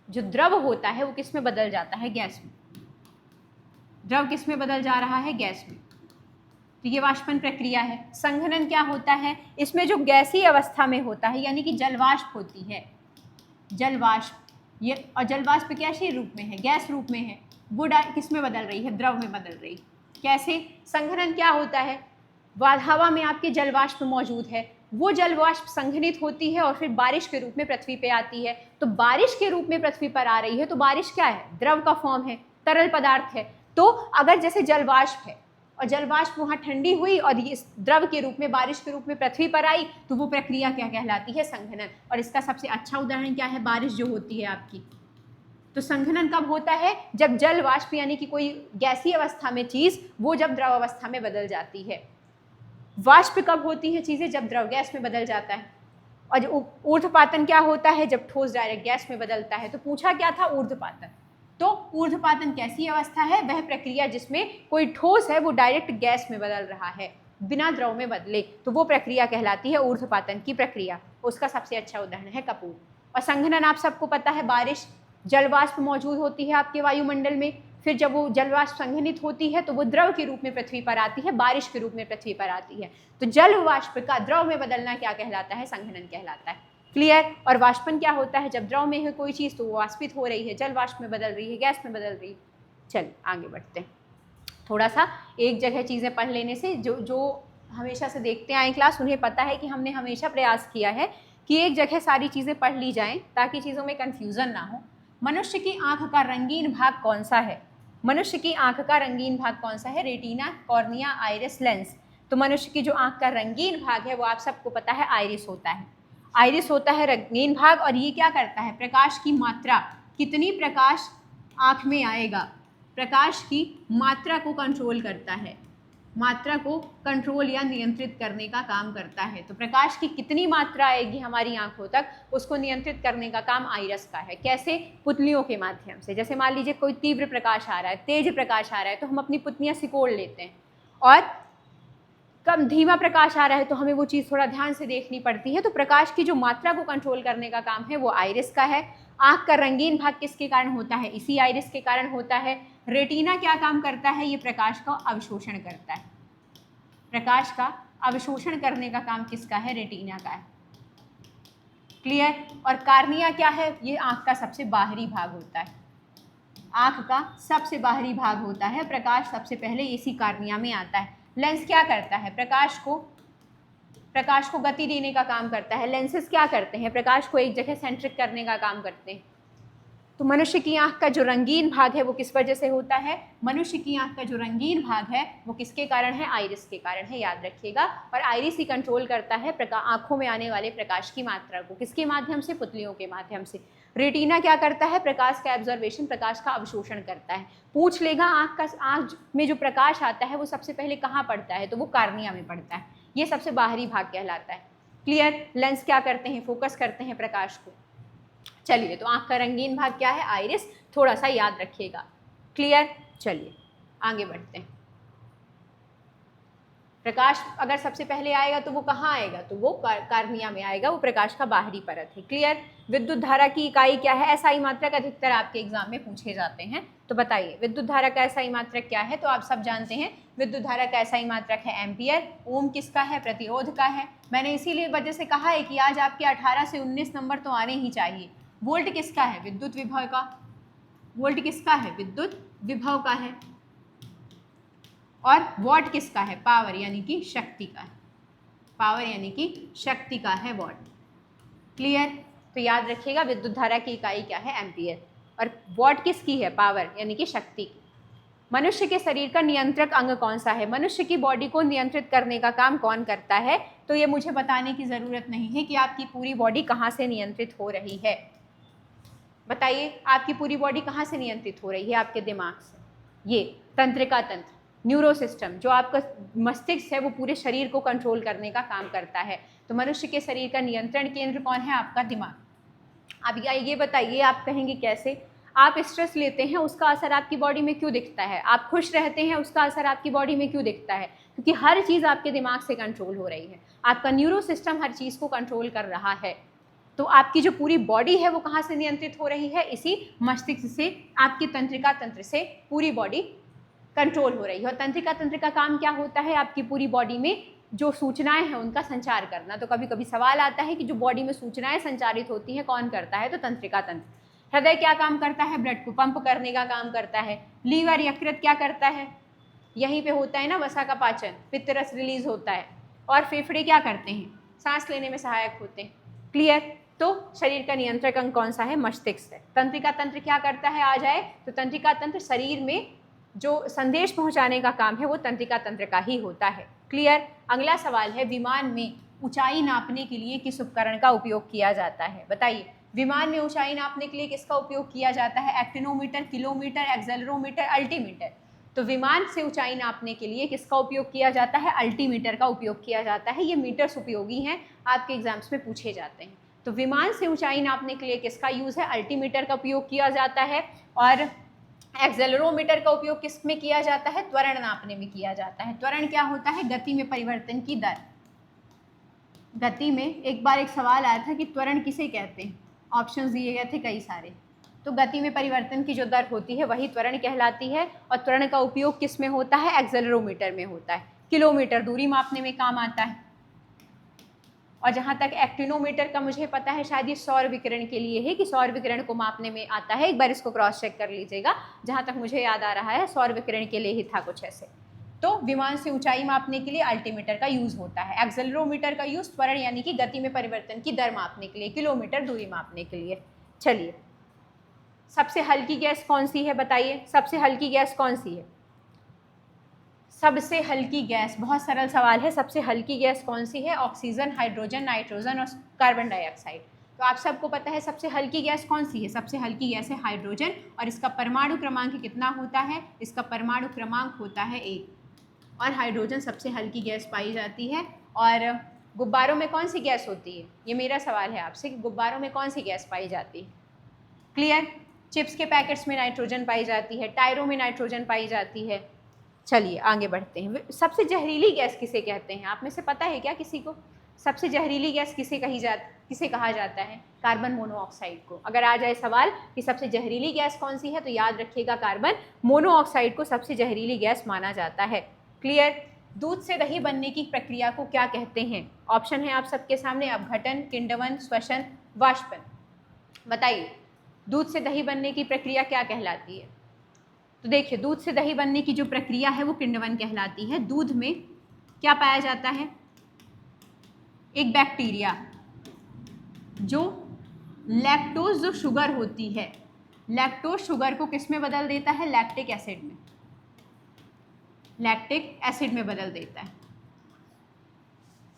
जो द्रव होता है वो किस में बदल जाता है, गैस में। द्रव किस में बदल जा रहा है, गैस में, तो ये वाष्पन प्रक्रिया है। संघनन क्या होता है, इसमें जो गैसीय अवस्था में होता है, यानी कि जलवाष्प होती है, जलवाष्प, ये, और जलवाष्प कैसे रूप में है, गैस रूप में है, वो किस में बदल रही है, द्रव में बदल रही है। कैसे, संघनन क्या होता है, हवा में आपके जलवाष्प मौजूद है, वो जलवाष्प संघनित होती है और फिर बारिश के रूप में पृथ्वी पे आती है। तो बारिश के रूप में पृथ्वी पर आ रही है, तो बारिश क्या है, द्रव का फॉर्म है, तरल पदार्थ है। तो अगर जैसे जलवाष्प है और जलवाष्प वहाँ ठंडी हुई और ये द्रव के रूप में, बारिश के रूप में पृथ्वी पर आई, तो वो प्रक्रिया क्या कहलाती है, संघनन। और इसका सबसे अच्छा उदाहरण क्या है, बारिश जो होती है आपकी। तो संघनन कब होता है, जब जल वाष्प यानी कि कोई गैसीय अवस्था में चीज़, वो जब द्रव अवस्था में बदल जाती है। वाष्प कब होती है चीज़ें, जब द्रव गैस में बदल जाता है। और ऊर्ध्वपातन क्या होता है, जब ठोस डायरेक्ट गैस में बदलता है। तो पूछा क्या था, ऊर्ध्वपातन। तो ऊर्ध्वपातन कैसी अवस्था है, वह प्रक्रिया जिसमें कोई ठोस है वो डायरेक्ट गैस में बदल रहा है बिना द्रव में बदले, तो वो प्रक्रिया कहलाती है ऊर्ध्वपातन की प्रक्रिया। उसका सबसे अच्छा उदाहरण है कपूर। और संघनन आप सबको पता है, बारिश, जलवाष्प मौजूद होती है आपके वायुमंडल में, फिर जब वो जल वाष्प संघनित होती है तो वो द्रव के रूप में पृथ्वी पर आती है, बारिश के रूप में पृथ्वी पर आती है। तो जल वाष्प का द्रव में बदलना क्या कहलाता है? संघनन कहलाता है। क्लियर? और वाष्पन क्या होता है? जब द्रव में है कोई चीज़ तो वो वाष्पित हो रही है, जल वाष्प में बदल रही है, गैस में बदल रही है। चलिए आगे बढ़ते हैं। थोड़ा सा एक जगह चीज़ें पढ़ लेने से जो हमेशा से देखते आए क्लास, उन्हें पता है कि हमने हमेशा प्रयास किया है कि एक जगह सारी चीज़ें पढ़ ली जाएं ताकि चीज़ों में कन्फ्यूज़न ना हो। मनुष्य की आँख का रंगीन भाग कौन सा है? मनुष्य की आँख का रंगीन भाग कौन सा है? Retina, cornea, iris, lens. तो मनुष्य की जो आँख का रंगीन भाग है वो आप सबको पता है आइरिस होता है। आइरिस होता है रंगीन भाग, और ये क्या करता है? प्रकाश की मात्रा, कितनी प्रकाश आँख में आएगा, प्रकाश की मात्रा को कंट्रोल करता है, मात्रा को कंट्रोल या नियंत्रित करने का काम करता है। तो प्रकाश की कितनी मात्रा आएगी हमारी आंखों तक, उसको नियंत्रित करने का काम आइरस का है। कैसे? पुतलियों के माध्यम से। जैसे मान लीजिए कोई तीव्र प्रकाश आ रहा है, तेज प्रकाश आ रहा है, तो हम अपनी पुतलियां सिकोड़ लेते हैं, और कम धीमा प्रकाश आ रहा है तो हमें वो चीज़ थोड़ा ध्यान से देखनी पड़ती है। तो प्रकाश की जो मात्रा को कंट्रोल करने का काम है वो आइरिस का है। आँख का रंगीन भाग किसके कारण होता है? इसी आइरिस के कारण होता है। रेटिना क्या काम करता है? ये प्रकाश का अवशोषण करता है। प्रकाश का अवशोषण करने का काम किसका है? रेटिना का है। क्लियर? और कार्निया क्या है? ये आँख का सबसे बाहरी भाग होता है, आँख का सबसे बाहरी भाग होता है। प्रकाश सबसे पहले इसी कार्निया में आता है। लेंस क्या करता है? प्रकाश को गति देने का काम करता है। लेंसेज क्या करते हैं? प्रकाश को एक जगह सेंट्रिक करने का काम करते हैं। तो मनुष्य की आंख का जो रंगीन भाग है वो किस वजह से होता है? मनुष्य की आंख का जो रंगीन भाग है वो किसके कारण है? आइरिस के कारण है, याद रखिएगा। और आइरिस ही कंट्रोल करता है आंखों में आने वाले प्रकाश की मात्रा को। किसके माध्यम से? पुतलियों के माध्यम से। रेटिना क्या करता है? प्रकाश का एब्जॉर्वेशन, प्रकाश का अवशोषण करता है। पूछ लेगा आँख में जो प्रकाश आता है वो सबसे पहले कहाँ पड़ता है? तो वो कार्निया में पड़ता है। ये सबसे बाहरी भाग कहलाता है। क्लियर? लेंस क्या करते हैं? फोकस करते हैं प्रकाश को। चलिए, तो आँख का रंगीन भाग क्या है? आइरिस। थोड़ा सा याद रखिएगा। क्लियर? चलिए आगे बढ़ते हैं। प्रकाश अगर सबसे पहले आएगा तो वो कहाँ आएगा? तो वो कार्निया में आएगा, वो प्रकाश का बाहरी परत है। क्लियर? विद्युत धारा की इकाई क्या है? एसआई मात्रक अधिकतर आपके एग्जाम में पूछे जाते हैं, तो बताइए विद्युत धारा का एसआई मात्रक क्या है? तो आप सब जानते हैं विद्युत धारा का एसआई मात्रक है एम्पियर। ओम किसका है? प्रतिरोध का है। मैंने इसीलिए वजह से कहा है कि आज आपके 18 से 19 नंबर तो आने ही चाहिए। वोल्ट किसका है? विद्युत विभव का। वोल्ट किसका है? विद्युत विभव का है। और वॉट किसका है? पावर यानी कि शक्ति का है। पावर यानी कि शक्ति का है वॉट। क्लियर? तो याद रखिएगा विद्युत धारा की इकाई क्या है? एम्पियर। और वॉट किसकी है? पावर यानी कि शक्ति की। मनुष्य के शरीर का नियंत्रक अंग कौन सा है? मनुष्य की बॉडी को नियंत्रित करने का काम कौन करता है? तो ये मुझे बताने की जरूरत नहीं है कि आपकी पूरी बॉडी कहाँ से नियंत्रित हो रही है। बताइए आपकी पूरी बॉडी कहाँ से नियंत्रित हो रही है? आपके दिमाग से। ये तंत्रिका तंत्र, न्यूरो सिस्टम, जो आपका मस्तिष्क है वो पूरे शरीर को कंट्रोल करने का काम करता है। तो मनुष्य के शरीर का नियंत्रण केंद्र कौन है? आपका दिमाग। अब ये बताइए, आप कहेंगे कैसे? आप स्ट्रेस लेते हैं उसका असर आपकी बॉडी में क्यों दिखता है? आप खुश रहते हैं उसका असर आपकी बॉडी में क्यों दिखता है? क्योंकि हर चीज़ आपके दिमाग से कंट्रोल हो रही है। आपका न्यूरो सिस्टम हर चीज़ को कंट्रोल कर रहा है। तो आपकी जो पूरी बॉडी है वो कहाँ से नियंत्रित हो रही है? इसी मस्तिष्क से, आपकी तंत्रिका तंत्र से पूरी बॉडी कंट्रोल हो रही है। और तंत्रिका तंत्र का काम क्या होता है? आपकी पूरी बॉडी में जो सूचनाएं हैं उनका संचार करना। तो कभी कभी सवाल आता है कि जो बॉडी में सूचनाएं संचारित होती हैं कौन करता है? तो तंत्रिका तंत्र। हृदय क्या काम करता है? ब्लड को पंप करने का काम करता है। लीवर, यकृत क्या करता है? यहीं पे होता है ना वसा का पाचन, पित्त रस रिलीज होता है। और फेफड़े क्या करते हैं? सांस लेने में सहायक होते हैं। क्लियर? तो शरीर का नियंत्रक अंग कौन सा है? मस्तिष्क है। तंत्रिका तंत्र क्या करता है? आ जाए तो तंत्रिका तंत्र शरीर में जो संदेश पहुंचाने का काम है वो तंत्रिका तंत्र का ही होता है। क्लियर? अगला सवाल है, विमान में ऊंचाई नापने के लिए किस उपकरण का उपयोग किया जाता है? बताइए, विमान में ऊंचाई नापने के लिए किसका उपयोग किया जाता है? Actinometer, kilometre, accelerometer, altimeter. तो विमान से ऊंचाई नापने के लिए किसका उपयोग किया जाता है? अल्टीमीटर का उपयोग किया जाता है। ये मीटर्स उपयोगी हैं, आपके एग्जाम्स में पूछे जाते हैं। तो विमान से ऊंचाई नापने के लिए किसका यूज है? अल्टीमीटर का उपयोग किया जाता है। और एक्सेलरोमीटर का उपयोग किस में किया जाता है? त्वरण नापने में किया जाता है। त्वरण क्या होता है? गति में परिवर्तन की दर। गति में एक बार एक सवाल आया था कि त्वरण किसे कहते हैं? ऑप्शंस दिए गए थे कई सारे। तो गति में परिवर्तन की जो दर होती है वही त्वरण कहलाती है, और त्वरण का उपयोग किस में होता है? एक्सेलेरोमीटर में होता है, किलोमीटर दूरी मापने में काम आता है। और जहाँ तक एक्टिनोमीटर का मुझे पता है, शायद ये सौर विकिरण के लिए है, कि सौर विकिरण को मापने में आता है। एक बार इसको क्रॉस चेक कर लीजिएगा। जहाँ तक मुझे याद आ रहा है सौर विकिरण के लिए ही था कुछ ऐसे। तो विमान से ऊंचाई मापने के लिए अल्टीमीटर का यूज होता है, एक्सेलेरोमीटर का यूज त्वरण यानी कि गति में परिवर्तन की दर मापने के लिए, किलोमीटर दूरी मापने के लिए। चलिए, सबसे हल्की गैस कौन सी है बताइए? सबसे हल्की गैस कौन सी है? सबसे हल्की गैस, बहुत सरल सवाल है। सबसे हल्की गैस कौन सी है? ऑक्सीजन, हाइड्रोजन, नाइट्रोजन और कार्बन डाइऑक्साइड। तो आप सबको पता है सबसे हल्की गैस कौन सी है? सबसे हल्की गैस है हाइड्रोजन, और इसका परमाणु क्रमांक कितना होता है? इसका परमाणु क्रमांक होता है 1। और हाइड्रोजन सबसे हल्की गैस पाई जाती है। और गुब्बारों में कौन सी गैस होती है? ये मेरा सवाल है आपसे कि गुब्बारों में कौन सी गैस पाई जाती है? क्लियर? चिप्स के पैकेट्स में नाइट्रोजन पाई जाती है, टायरों में नाइट्रोजन पाई जाती है। चलिए आगे बढ़ते हैं। सबसे जहरीली गैस किसे कहते हैं? आप में से पता है क्या किसी को? सबसे जहरीली गैस किसे कहा जाता है? कार्बन मोनोऑक्साइड को। अगर आ जाए सवाल कि सबसे जहरीली गैस कौन सी है, तो याद रखिएगा कार्बन मोनोऑक्साइड को सबसे जहरीली गैस माना जाता है। क्लियर? दूध से दही बनने की प्रक्रिया को क्या कहते हैं? ऑप्शन है आप सबके सामने, अपघटन, किण्वन, श्वसन, वाष्पन। बताइए, दूध से दही बनने की प्रक्रिया क्या कहलाती है? तो देखिए, दूध से दही बनने की जो प्रक्रिया है वो किण्वन कहलाती है। दूध में क्या पाया जाता है? एक बैक्टीरिया, जो लैक्टोज जो शुगर होती है, लैक्टोज शुगर को किस में बदल देता है? लैक्टिक एसिड में। लैक्टिक एसिड में बदल देता है।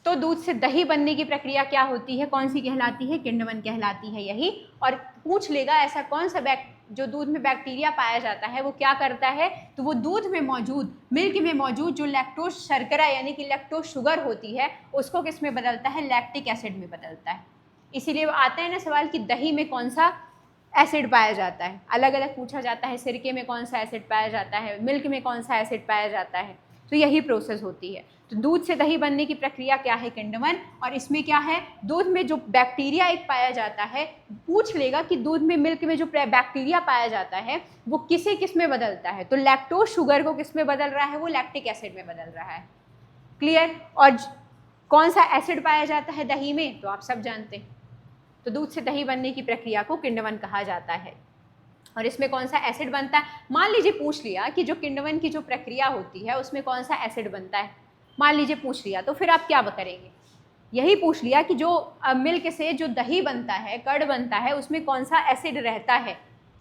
तो दूध से दही बनने की प्रक्रिया क्या होती है? कौन सी कहलाती है? किण्वन कहलाती है यही। और पूछ लेगा ऐसा कौन सा जो दूध में बैक्टीरिया पाया जाता है वो क्या करता है? तो वो दूध में मौजूद, मिल्क में मौजूद जो लैक्टोज शर्करा यानी कि लैक्टोज शुगर होती है, उसको किस में बदलता है? लैक्टिक एसिड में बदलता है। इसीलिए आता है ना सवाल कि दही में कौन सा एसिड पाया जाता है? अलग अलग पूछा जाता है, सिरके में कौन सा एसिड पाया जाता है, मिल्क में कौन सा एसिड पाया जाता है। तो यही प्रोसेस होती है। तो दूध से दही बनने की प्रक्रिया क्या है? किण्वन। और इसमें क्या है? दूध में जो बैक्टीरिया एक पाया जाता है, पूछ लेगा कि दूध में, मिल्क में जो बैक्टीरिया पाया जाता है वो किस में बदलता है? तो लैक्टोज शुगर को किस में बदल रहा है? वो लैक्टिक एसिड में बदल रहा है। क्लियर? और कौन सा एसिड पाया जाता है दही में? तो आप सब जानते हैं। तो दूध से दही बनने की प्रक्रिया को किण्वन कहा जाता है। और इसमें कौन सा एसिड बनता है? मान लीजिए पूछ लिया कि जो किण्वन की जो प्रक्रिया होती है उसमें कौन सा एसिड बनता है, मान लीजिए पूछ लिया, तो फिर आप क्या करेंगे? यही पूछ लिया कि जो मिल्क से जो दही बनता है, कर्ड बनता है, उसमें कौन सा एसिड रहता है,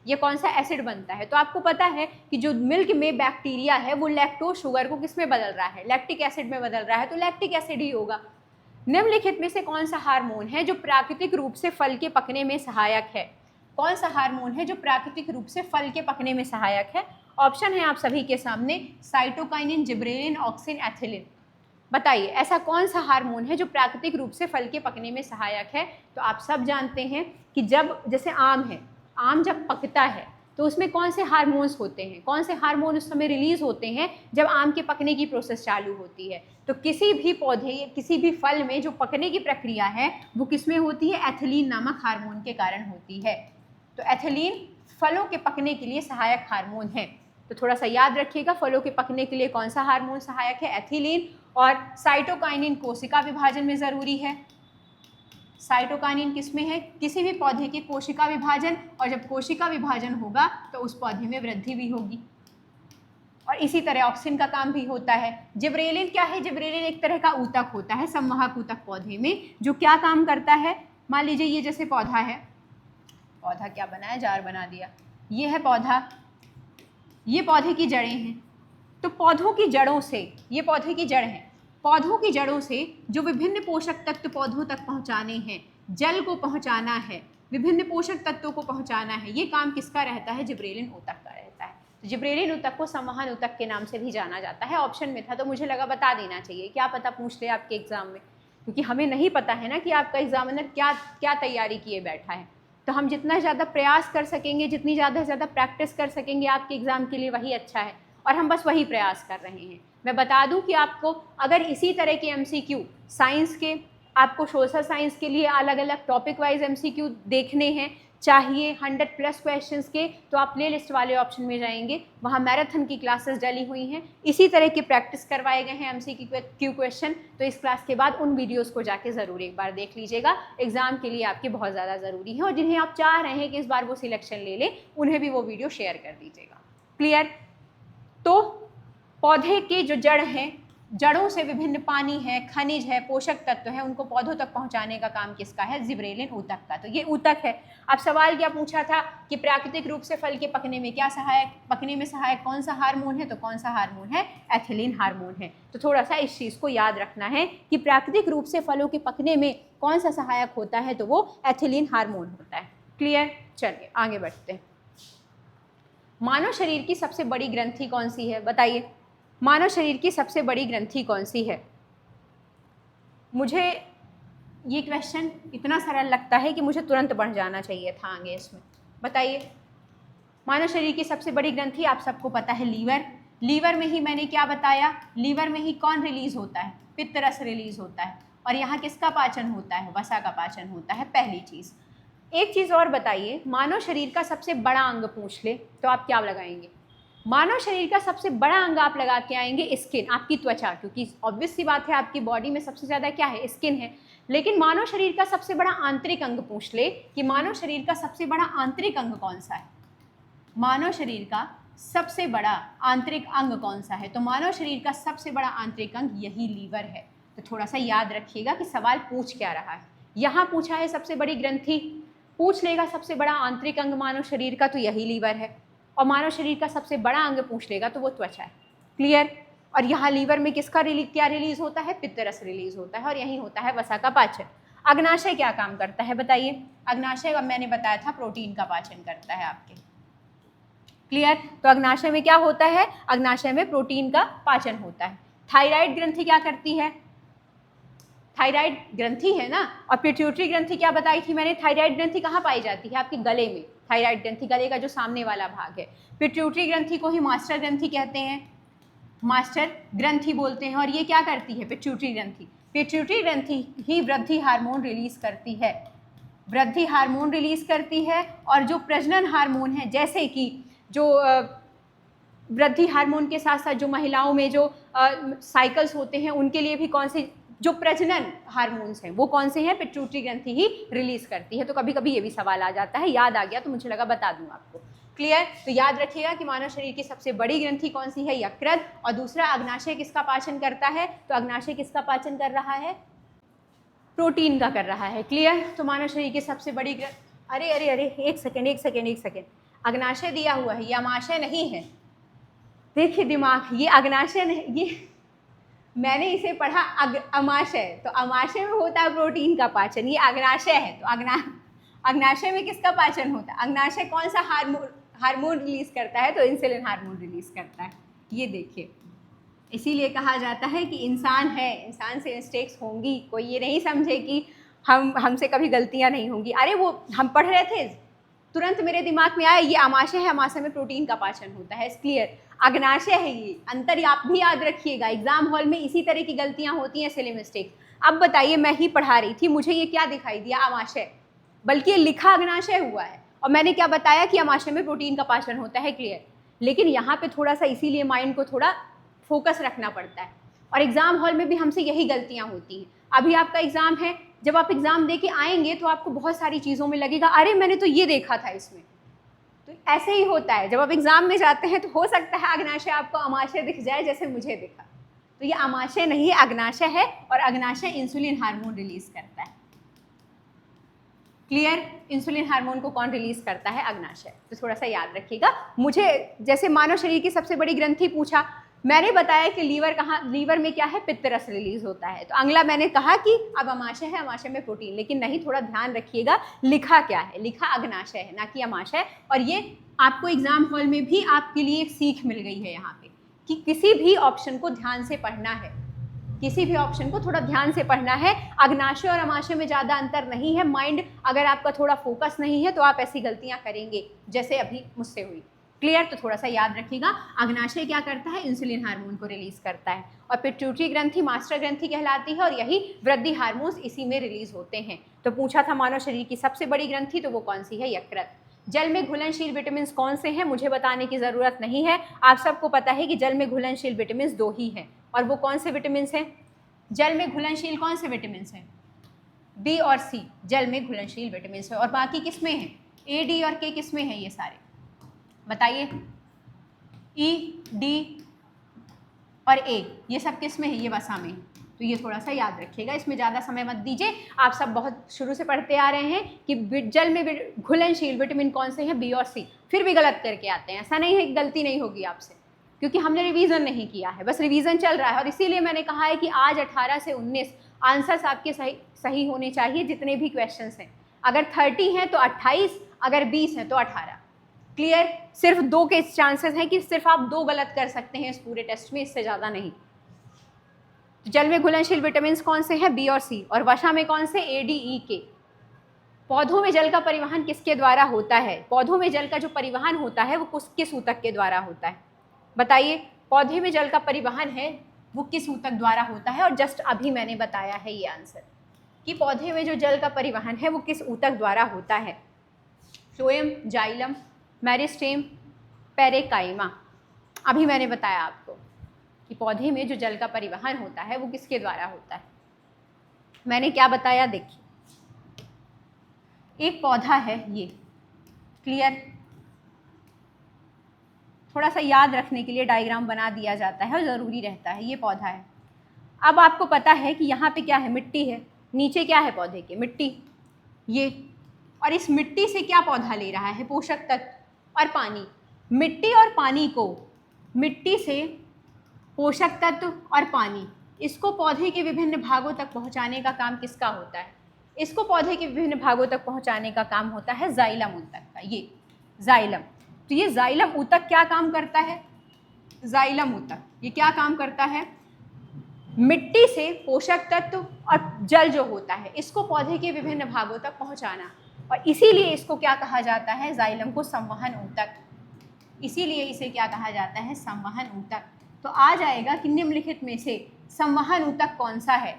ये कौन सा एसिड बनता है। तो आपको पता है कि जो मिल्क में बैक्टीरिया है वो लैक्टोज शुगर को किस में बदल रहा है? लैक्टिक एसिड में बदल रहा है, तो लैक्टिक एसिड ही होगा। निम्नलिखित में से कौन सा हार्मोन है जो प्राकृतिक रूप से फल के पकने में सहायक है? कौन सा हार्मोन है जो प्राकृतिक रूप से फल के पकने में सहायक है? ऑप्शन है आप सभी के सामने, साइटोकाइनिन, जिब्रेलिन, ऑक्सिन, एथिलीन। बताइए ऐसा कौन सा हार्मोन है जो प्राकृतिक रूप से फल के पकने में सहायक है? तो आप सब जानते हैं कि जब, जैसे आम है, आम जब पकता है तो उसमें कौन से हार्मोन्स होते हैं? कौन से हार्मोन उस समय रिलीज होते हैं जब आम के पकने की प्रोसेस चालू होती है? तो किसी भी पौधे, किसी भी फल में जो पकने की प्रक्रिया है वो किस में होती है? एथिलीन नामक हार्मोन के कारण होती है। तो एथिलीन फलों के पकने के लिए सहायक हार्मोन है। तो थोड़ा सा याद रखिएगा, फलों के पकने के लिए कौन सा हार्मोन सहायक है? एथिलीन। और साइटोकाइनिन कोशिका विभाजन में ज़रूरी है। साइटोकाइनिन किस में है? किसी भी पौधे के कोशिका विभाजन, और जब कोशिका विभाजन होगा तो उस पौधे में वृद्धि भी होगी। और इसी तरह ऑक्सिन का काम भी होता है। जिब्रेलिन क्या है? जिब्रेलिन एक तरह का ऊतक होता है, संवाहक ऊतक पौधे में, जो क्या काम करता है? मान लीजिए ये जैसे पौधा है, पौधा क्या बनाया, जार बना दिया, ये है पौधा, ये पौधे की जड़ें हैं। तो पौधों की जड़ों से, ये पौधे की जड़ है, पौधों की जड़ों से जो विभिन्न पोषक तत्व पौधों तक पहुंचाने हैं, जल को पहुंचाना है, विभिन्न पोषक तत्वों को पहुंचाना है, ये काम किसका रहता है? जिब्रेलिन ऊतक का रहता है। तो जिब्रेलिन ऊतक को संवहन ऊतक के नाम से भी जाना जाता है। ऑप्शन में था तो मुझे लगा बता देना चाहिए, क्या पता पूछ ले आपके एग्जाम में, क्योंकि हमें नहीं पता है ना कि आपका एग्जामिनर क्या क्या तैयारी किए बैठा है। तो हम जितना ज़्यादा प्रयास कर सकेंगे, जितनी ज़्यादा प्रैक्टिस कर सकेंगे आपके एग्ज़ाम के लिए वही अच्छा है, और हम बस वही प्रयास कर रहे हैं। मैं बता दूं कि आपको अगर इसी तरह के MCQ साइंस के, आपको सोशल साइंस के लिए अलग अलग टॉपिक वाइज MCQ देखने हैं, चाहिए 100+ क्वेश्चंस के, तो आप प्ले लिस्ट वाले ऑप्शन में जाएंगे, वहाँ मैराथन की क्लासेस डली हुई हैं, इसी तरह की प्रैक्टिस करवाए गए हैं MCQ क्वेश्चन। तो इस क्लास के बाद उन वीडियोस को जाके ज़रूर एक बार देख लीजिएगा, एग्ज़ाम के लिए आपके बहुत ज़्यादा ज़रूरी है। और जिन्हें आप चाह रहे हैं कि इस बार वो सिलेक्शन ले लें, उन्हें भी वो वीडियो शेयर कर दीजिएगा। क्लियर? तो पौधे के जो जड़ हैं, जड़ों से विभिन्न पानी है, खनिज है, पोषक तत्व है, उनको पौधों तक पहुंचाने का काम किसका है? जिब्रेलिन ऊतक का। तो ये ऊतक है। अब सवाल क्या पूछा था कि प्राकृतिक रूप से फल के पकने में क्या सहायक, पकने में सहायक कौन सा हार्मोन है? तो कौन सा हार्मोन है? एथिलीन हार्मोन है। तो थोड़ा सा इस चीज़ को याद रखना है कि प्राकृतिक रूप से फलों के पकने में कौन सा सहायक होता है? तो वो एथिलीन हार्मोन होता है। क्लियर? चलिए आगे बढ़ते हैं। मानव शरीर की सबसे बड़ी ग्रंथि कौन सी है? बताइए, मानव शरीर की सबसे बड़ी ग्रंथि कौन सी है? मुझे ये क्वेश्चन इतना सरल लगता है कि मुझे तुरंत बढ़ जाना चाहिए था आगे इसमें। बताइए, मानव शरीर की सबसे बड़ी ग्रंथि आप सबको पता है लीवर। लीवर में ही मैंने क्या बताया? लीवर में ही कौन रिलीज होता है? पित्त रस रिलीज होता है। और यहाँ किसका पाचन होता है? वसा का पाचन होता है। पहली चीज़। एक चीज़ और बताइए, मानव शरीर का सबसे बड़ा अंग पूछ ले तो आप क्या लगाएंगे? मानव शरीर का सबसे बड़ा अंग आप लगा के आएंगे स्किन, आपकी त्वचा, क्योंकि ऑब्वियस सी बात है आपकी बॉडी में सबसे ज़्यादा क्या है? स्किन है। लेकिन मानव शरीर का सबसे बड़ा आंतरिक अंग पूछ ले कि मानव शरीर का सबसे बड़ा आंतरिक अंग कौन सा है? मानव शरीर का सबसे बड़ा आंतरिक अंग कौन सा है? तो मानव शरीर का सबसे बड़ा आंतरिक अंग यही लीवर है। तो थोड़ा सा याद रखिएगा कि सवाल पूछ क्या रहा है। यहाँ पूछा है सबसे बड़ी ग्रंथि, पूछ लेगा सबसे बड़ा आंतरिक अंग मानव शरीर का, तो यही लीवर है। और मानव शरीर का सबसे बड़ा अंग पूछ लेगा तो वो त्वचा है। क्लियर? और यहाँ लीवर में किसका क्या रिलीज होता है? पित्त रस रिलीज होता है। और यही होता है वसा का पाचन। अग्नाशय क्या काम करता है? बताइए। अग्नाशय मैंने बताया था प्रोटीन का पाचन करता है आपके। क्लियर? तो अग्नाशय में क्या होता है? अग्नाशय में प्रोटीन का पाचन होता है। थायराइड ग्रंथि क्या करती है? थायराइड ग्रंथि है ना। और पिट्यूटरी ग्रंथि क्या बताई थी मैंने? थायराइड ग्रंथि कहाँ पाई जाती है? आपके गले में। थायराइड ग्रंथि गले का जो सामने वाला भाग है। पिट्यूटरी ग्रंथि को ही मास्टर ग्रंथि कहते हैं, मास्टर ग्रंथि बोलते हैं। और ये क्या करती है? पिट्यूटरी ग्रंथि। पिट्यूटरी ग्रंथि ही वृद्धि हार्मोन रिलीज करती है, वृद्धि हार्मोन रिलीज करती है। और जो प्रजनन हार्मोन है, जैसे कि जो वृद्धि हार्मोन के साथ साथ जो महिलाओं में जो साइकिल्स होते हैं, उनके लिए भी कौन से जो प्रजनन हार्मोन्स हैं वो कौन से हैं? पिट्यूटरी ग्रंथि ही रिलीज करती है। तो कभी कभी ये भी सवाल आ जाता है, याद आ गया तो मुझे लगा बता दूं आपको। क्लियर? तो याद रखिएगा कि मानव शरीर की सबसे बड़ी ग्रंथि कौन सी है? यकृत। और दूसरा, अग्नाशय किसका पाचन करता है? तो अग्नाशय किसका पाचन कर रहा है? प्रोटीन का कर रहा है। क्लियर? तो मानव शरीर की सबसे बड़ी अरे अरे अरे एक सेकेंड, अग्नाशय दिया हुआ है, ये अमाशय नहीं है। देखिए दिमाग, ये अग्नाशय नहीं, ये मैंने इसे पढ़ा अमाशय। तो अमाशय में होता है प्रोटीन का पाचन, ये अग्नाशय है। तो अग्नाशय में किसका पाचन होता है? अग्नाशय कौन सा हार्मोन रिलीज करता है? तो इंसुलिन हार्मोन रिलीज करता है। ये देखिए, इसीलिए कहा जाता है कि इंसान है, इंसान से मिस्टेक्स होंगी, कोई ये नहीं समझे कि हमसे कभी गलतियां नहीं होंगी। अरे वो हम पढ़ रहे थे, तुरंत मेरे दिमाग में आया ये अमाशय है, अमाशय में प्रोटीन का पाचन होता है। क्लियर? अग्नाशय है ये। अंतर आप भी याद रखिएगा, एग्जाम हॉल में इसी तरह की गलतियां होती हैं, सिली मिस्टेक। अब बताइए, मैं ही पढ़ा रही थी, मुझे ये क्या दिखाई दिया? अमाशय, बल्कि ये लिखा अग्नाशय हुआ है। और मैंने क्या बताया कि अमाशय में प्रोटीन का पाचन होता है। क्लियर? लेकिन यहाँ पे थोड़ा सा इसीलिए माइंड को थोड़ा फोकस रखना पड़ता है। और एग्जाम हॉल में भी हमसे यही गलतियाँ होती हैं। अभी आपका एग्जाम है, जब आप एग्जाम दे के आएंगे तो आपको बहुत सारी चीज़ों में लगेगा अरे मैंने तो ये देखा था इसमें। तो ऐसे ही होता है, जब आप एग्जाम में जाते हैं तो हो सकता है अग्नाशय आपको अमाशय दिख जाए, जैसे मुझे दिखा। तो ये अमाशय नहीं है, अग्नाशय है। और अग्नाशय इंसुलिन हार्मोन रिलीज करता है। क्लियर? इंसुलिन हार्मोन को कौन रिलीज करता है? अग्नाशय। तो थोड़ा सा याद रखिएगा। मुझे जैसे मानव शरीर की सबसे बड़ी ग्रंथि पूछा, मैंने बताया कि लीवर में क्या है? पित्त रस रिलीज होता है। तो अगला मैंने कहा कि अब अमाशय है, अमाशय में प्रोटीन। लेकिन नहीं, थोड़ा ध्यान रखिएगा, लिखा क्या है? लिखा अग्नाशय है, ना कि अमाशय। और ये आपको एग्जाम हॉल में भी आपके लिए एक सीख मिल गई है यहाँ पे कि किसी भी ऑप्शन को ध्यान से पढ़ना है, किसी भी ऑप्शन को थोड़ा ध्यान से पढ़ना है। अग्नाशय और अमाशय में ज़्यादा अंतर नहीं है। माइंड अगर आपका थोड़ा फोकस नहीं है तो आप ऐसी गलतियाँ करेंगे जैसे अभी मुझसे हुई। क्लियर? तो थोड़ा सा याद रखिएगा, अग्नाशय क्या करता है? इंसुलिन हार्मोन को रिलीज करता है, और पिट्यूटरी ग्रंथि मास्टर ग्रंथि कहलाती है, और यही वृद्धि हार्मोन्स इसी में रिलीज होते हैं। तो पूछा था मानव शरीर की सबसे बड़ी ग्रंथि, तो वो कौन सी है? यकृत। जल में घुलनशील विटामिन कौन से हैं? मुझे बताने की ज़रूरत नहीं है, आप सबको पता है कि जल में घुलनशील विटामिन 2 ही हैं। और वो कौन से विटामिन हैं? जल में घुलनशील कौन से विटामिन हैं? बी और सी जल में घुलनशील विटामिन है। और बाकी किस में हैं? ए, डी और के किस में हैं? ये सारे बताइए। ई, डी और ए ये सब किस में है? ये वसा में। तो ये थोड़ा सा याद रखिएगा, इसमें ज़्यादा समय मत दीजिए। आप सब बहुत शुरू से पढ़ते आ रहे हैं कि जल में घुलनशील विटामिन कौन से हैं? बी और सी। फिर भी गलत करके आते हैं, ऐसा नहीं है कि गलती नहीं होगी आपसे, क्योंकि हमने रिवीजन नहीं किया है, बस रिवीजन चल रहा है। और इसीलिए मैंने कहा है कि आज 18 से 19 आंसर्स आपके सही होने चाहिए, जितने भी क्वेश्चंस हैं। अगर 30 हैं तो 28, अगर 20 हैं तो 18। क्लियर? सिर्फ 2 के चांसेस हैं कि सिर्फ आप 2 गलत कर सकते हैं इस पूरे टेस्ट में, इससे ज़्यादा नहीं। जल में घुलनशील विटामिन कौन से हैं? बी और सी। और वसा में कौन से? ए, डी, ई, के। पौधों में जल का परिवहन किसके द्वारा होता है? पौधों में जल का जो परिवहन होता है वो किस ऊतक के द्वारा होता है? बताइए, पौधे में जल का परिवहन है वो किस ऊतक द्वारा होता है? और जस्ट अभी मैंने बताया है ये आंसर कि पौधे में जो जल का परिवहन है वो किस ऊतक द्वारा होता है। Phloem, xylem, meristem, parenchyma. अभी मैंने बताया आपको कि पौधे में जो जल का परिवहन होता है वो किसके द्वारा होता है। मैंने क्या बताया? देखिए, एक पौधा है ये, क्लियर? थोड़ा सा याद रखने के लिए डायग्राम बना दिया जाता है और ज़रूरी रहता है। ये पौधा है। अब आपको पता है कि यहाँ पे क्या है? मिट्टी है। नीचे क्या है पौधे के? मिट्टी। ये, और इस मिट्टी से क्या पौधा ले रहा है? पोषक तत्व और पानी। मिट्टी और पानी को, मिट्टी से पोषक तत्व और पानी, इसको पौधे के विभिन्न भागों तक पहुँचाने का काम किसका होता है? इसको पौधे के विभिन्न भागों तक पहुँचाने का काम होता है जाइलम ऊतक का। ये जाइलम। तो ये जाइलम ऊतक क्या काम करता है? जाइलम ऊतक ये क्या काम करता है? मिट्टी से पोषक तत्व और जल जो होता है इसको पौधे के विभिन्न भागों तक पहुंचाना, और इसीलिए इसको क्या कहा जाता है? जाइलम को संवहन ऊतक। इसीलिए इसे क्या कहा जाता है? संवहन ऊतक। तो आ जाएगा कि निम्नलिखित में से संवहन ऊतक कौन सा है?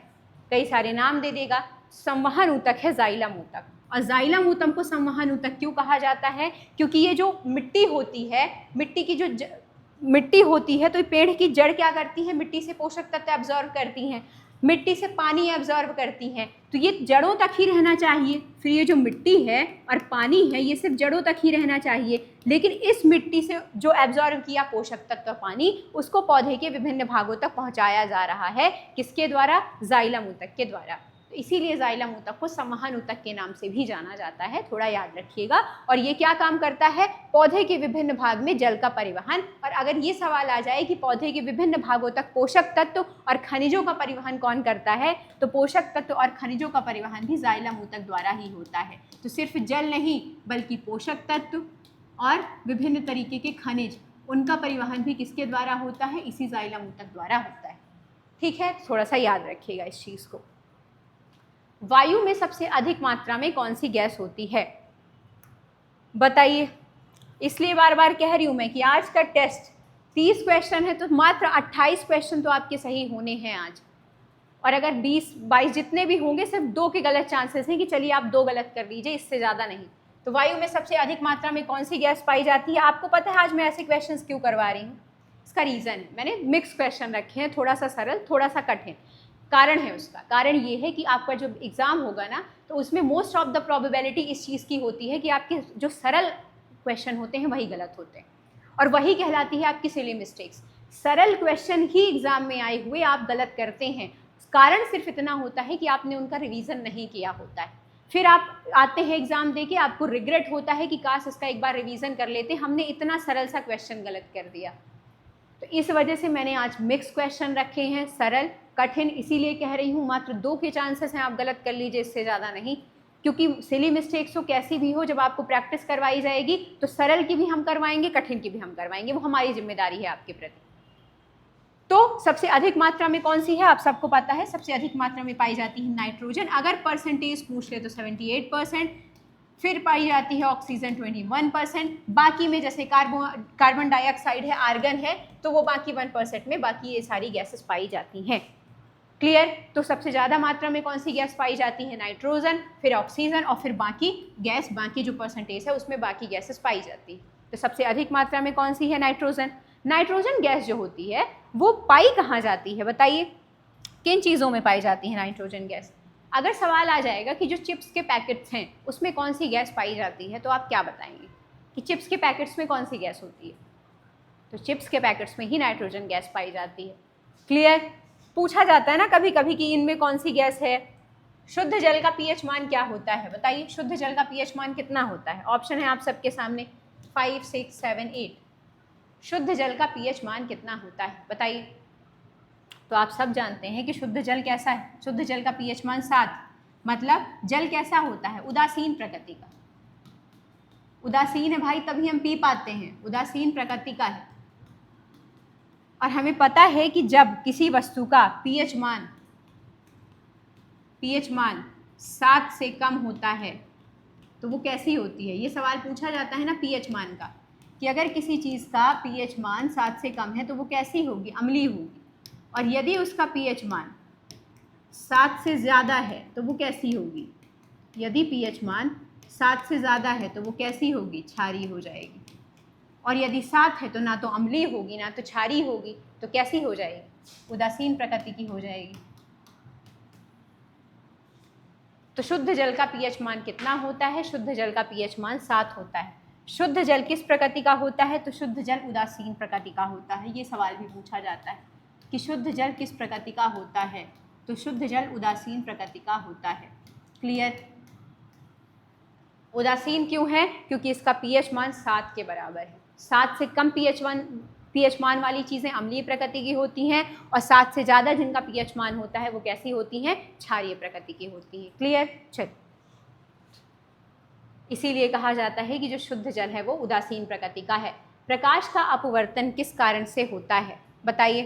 कई सारे नाम दे देगा। संवहन ऊतक है जाइलम ऊतक। और जाइलम ऊतक को संवहन ऊतक क्यों कहा जाता है? क्योंकि ये जो मिट्टी होती है, मिट्टी की जो मिट्टी होती है, तो पेड़ की जड़ क्या करती है? मिट्टी से पोषक तत्व एब्जॉर्ब करती हैं, मिट्टी से पानी एब्जॉर्ब करती हैं, तो ये जड़ों तक ही रहना चाहिए। फिर ये जो मिट्टी है और पानी है ये सिर्फ जड़ों तक ही रहना चाहिए, लेकिन इस मिट्टी से जो एब्जॉर्ब किया पोषक तत्व पानी उसको पौधे के विभिन्न भागों तक पहुंचाया जा रहा है। किसके द्वारा? जाइलम ऊतक के द्वारा। तो इसीलिए जाइलम ऊतक को संवहन ऊतक के नाम से भी जाना जाता है, थोड़ा याद रखिएगा। और ये क्या काम करता है? पौधे के विभिन्न भाग में जल का परिवहन। और अगर ये सवाल आ जाए कि पौधे के विभिन्न भागों तक पोषक तत्व और खनिजों का परिवहन कौन करता है, तो पोषक तत्व और खनिजों का परिवहन भी जाइलम ऊतक द्वारा ही होता है। तो सिर्फ जल नहीं बल्कि पोषक तत्व और विभिन्न तरीके के खनिज, उनका परिवहन भी किसके द्वारा होता है? इसी जाइलम ऊतक द्वारा होता है। ठीक है, थोड़ा सा याद रखिएगा इस चीज़ को। वायु में सबसे अधिक मात्रा में कौन सी गैस होती है? बताइए। इसलिए बार बार कह रही हूँ मैं कि आज का टेस्ट 30 क्वेश्चन है तो मात्र 28 क्वेश्चन तो आपके सही होने हैं आज। और अगर 20-22 जितने भी होंगे सिर्फ 2 के गलत चांसेस हैं कि चलिए आप 2 गलत कर लीजिए, इससे ज़्यादा नहीं। तो वायु में सबसे अधिक मात्रा में कौन सी गैस पाई जाती है? आपको पता है आज मैं ऐसे क्वेश्चन क्यों करवा रही हूँ? इसका रीज़न है, मैंने मिक्स क्वेश्चन रखे हैं, थोड़ा सा सरल थोड़ा सा कठिन। कारण है उसका, कारण ये है कि आपका जो एग्ज़ाम होगा ना तो उसमें मोस्ट ऑफ द प्रोबेबिलिटी इस चीज़ की होती है कि आपके जो सरल क्वेश्चन होते हैं वही गलत होते हैं, और वही कहलाती है आपकी सिली मिस्टेक्स। सरल क्वेश्चन ही एग्ज़ाम में आए हुए आप गलत करते हैं, कारण सिर्फ इतना होता है कि आपने उनका रिवीजन नहीं किया होता है। फिर आप आते हैं एग्ज़ाम देके, आपको रिग्रेट होता है कि काश इसका एक बार रिवीजन कर लेते, हमने इतना सरल सा क्वेश्चन गलत कर दिया। तो इस वजह से मैंने आज मिक्स क्वेश्चन रखे हैं, सरल कठिन, इसीलिए कह रही हूँ मात्र 2 के चांसेस हैं, आप गलत कर लीजिए, इससे ज़्यादा नहीं। क्योंकि सिली मिस्टेक्स हो कैसी भी हो, जब आपको प्रैक्टिस करवाई जाएगी तो सरल की भी हम करवाएंगे, कठिन की भी हम करवाएंगे, वो हमारी जिम्मेदारी है आपके प्रति। तो सबसे अधिक मात्रा में कौन सी है? आप सबको पता है सबसे अधिक मात्रा में पाई जाती है नाइट्रोजन। अगर परसेंटेज पूछ ले तो 78%, फिर पाई जाती है ऑक्सीजन 21%, बाकी में जैसे कार्बन डाइऑक्साइड है, आर्गन है, तो वो बाकी 1% में बाकी ये सारी गैसेस पाई जाती हैं। क्लियर? तो सबसे ज़्यादा मात्रा में कौन सी गैस पाई जाती है? नाइट्रोजन, फिर ऑक्सीजन और फिर बाकी गैस, बाकी जो परसेंटेज है उसमें बाकी गैसेस पाई जाती है। तो सबसे अधिक मात्रा में कौन सी है? नाइट्रोजन। नाइट्रोजन गैस जो होती है वो पाई कहाँ जाती है? बताइए, किन चीज़ों में पाई जाती है नाइट्रोजन गैस? अगर सवाल आ जाएगा कि जो चिप्स के पैकेट्स हैं उसमें कौन सी गैस पाई जाती है, तो आप क्या बताएंगे कि चिप्स के पैकेट्स में कौन सी गैस होती है? तो चिप्स के पैकेट्स में ही नाइट्रोजन गैस पाई जाती है। क्लियर? पूछा जाता है ना कभी कभी कि इनमें कौन सी गैस है। शुद्ध जल का पीएच मान क्या होता है? बताइए, शुद्ध जल का पीएच मान कितना होता है? ऑप्शन है आप सबके सामने 5, 6, 7, 8। शुद्ध जल का पीएच मान कितना होता है? बताइए। तो आप सब जानते हैं कि शुद्ध जल कैसा है? शुद्ध जल का पीएच मान 7। मतलब जल कैसा होता है? उदासीन प्रकृति का। उदासीन है भाई, तभी हम पी पाते हैं, उदासीन प्रकृति का है। और हमें पता है कि जब किसी वस्तु का पीएच मान 7 से कम होता है तो वो कैसी होती है? ये सवाल पूछा जाता है ना पीएच मान का, कि अगर किसी चीज़ का पीएच मान 7 से कम है तो वो कैसी होगी? अम्लीय होगी। और यदि उसका पीएच मान 7 से ज़्यादा है तो वो कैसी होगी? यदि पीएच मान 7 से ज़्यादा है तो वो कैसी होगी? क्षारीय हो जाएगी। और यदि 7 है तो ना तो अम्लीय होगी ना तो क्षारीय होगी, तो कैसी हो जाएगी? उदासीन प्रकृति की हो जाएगी। तो शुद्ध जल का पीएच मान कितना होता है? शुद्ध जल का पीएच मान 7 होता है। शुद्ध जल किस प्रकृति का होता है? तो शुद्ध जल उदासीन प्रकृति का होता है। ये सवाल भी पूछा जाता है कि शुद्ध जल किस प्रकृति का होता है? तो शुद्ध जल उदासीन प्रकृति का होता है। क्लियर? उदासीन क्यों है? क्योंकि इसका पीएच मान 7 के बराबर है। 7 से कम पीएच मान वाली चीज़ें अम्लीय प्रकृति की होती हैं, और 7 से ज़्यादा जिनका पीएच मान होता है वो कैसी होती हैं? क्षारीय प्रकृति की होती हैं। क्लियर? चल, इसीलिए कहा जाता है कि जो शुद्ध जल है वो उदासीन प्रकृति का है। प्रकाश का अपवर्तन किस कारण से होता है? बताइए,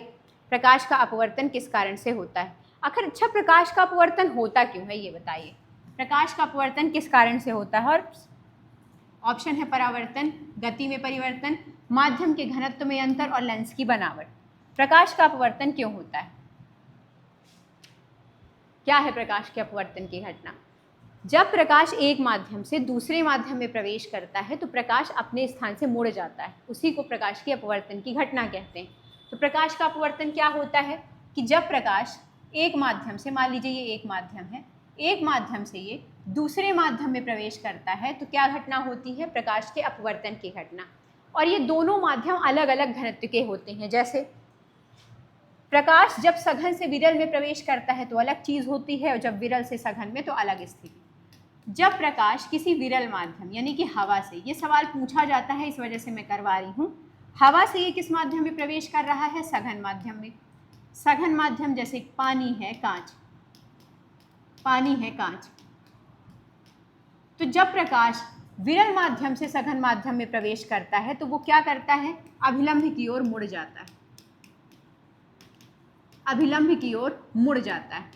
प्रकाश का अपवर्तन किस कारण से होता है? आखिर अच्छा, प्रकाश का अपवर्तन होता क्यों है ये बताइए। प्रकाश का अपवर्तन किस कारण से होता है? और ऑप्शन है परावर्तन, गति में परिवर्तन, माध्यम के घनत्व में अंतर और लेंस की बनावट। प्रकाश का अपवर्तन क्यों होता है? क्या है प्रकाश के अपवर्तन की घटना? जब प्रकाश एक माध्यम से दूसरे माध्यम में प्रवेश करता है तो प्रकाश अपने स्थान से मुड़ जाता है, उसी को प्रकाश के अपवर्तन की घटना कहते हैं। तो प्रकाश का अपवर्तन क्या होता है कि जब प्रकाश एक माध्यम से, मान लीजिए ये एक माध्यम है, एक माध्यम से ये दूसरे माध्यम में प्रवेश करता है तो क्या घटना होती है? प्रकाश के अपवर्तन की घटना। और ये दोनों माध्यम अलग अलग घनत्व के होते हैं। जैसे प्रकाश जब सघन से विरल में प्रवेश करता है तो अलग चीज़ होती है, और जब विरल से सघन में तो अलग स्थिति। जब प्रकाश किसी विरल माध्यम यानी कि हवा से, ये सवाल पूछा जाता है इस वजह से मैं करवा रही हूँ, हवा से ये किस माध्यम में प्रवेश कर रहा है? सघन माध्यम में। सघन माध्यम जैसे पानी है, कांच, पानी है, कांच। तो जब प्रकाश विरल माध्यम से सघन माध्यम में प्रवेश करता है तो वो क्या करता है? अभिलंब की ओर मुड़ जाता है, अभिलंब की ओर मुड़ जाता है।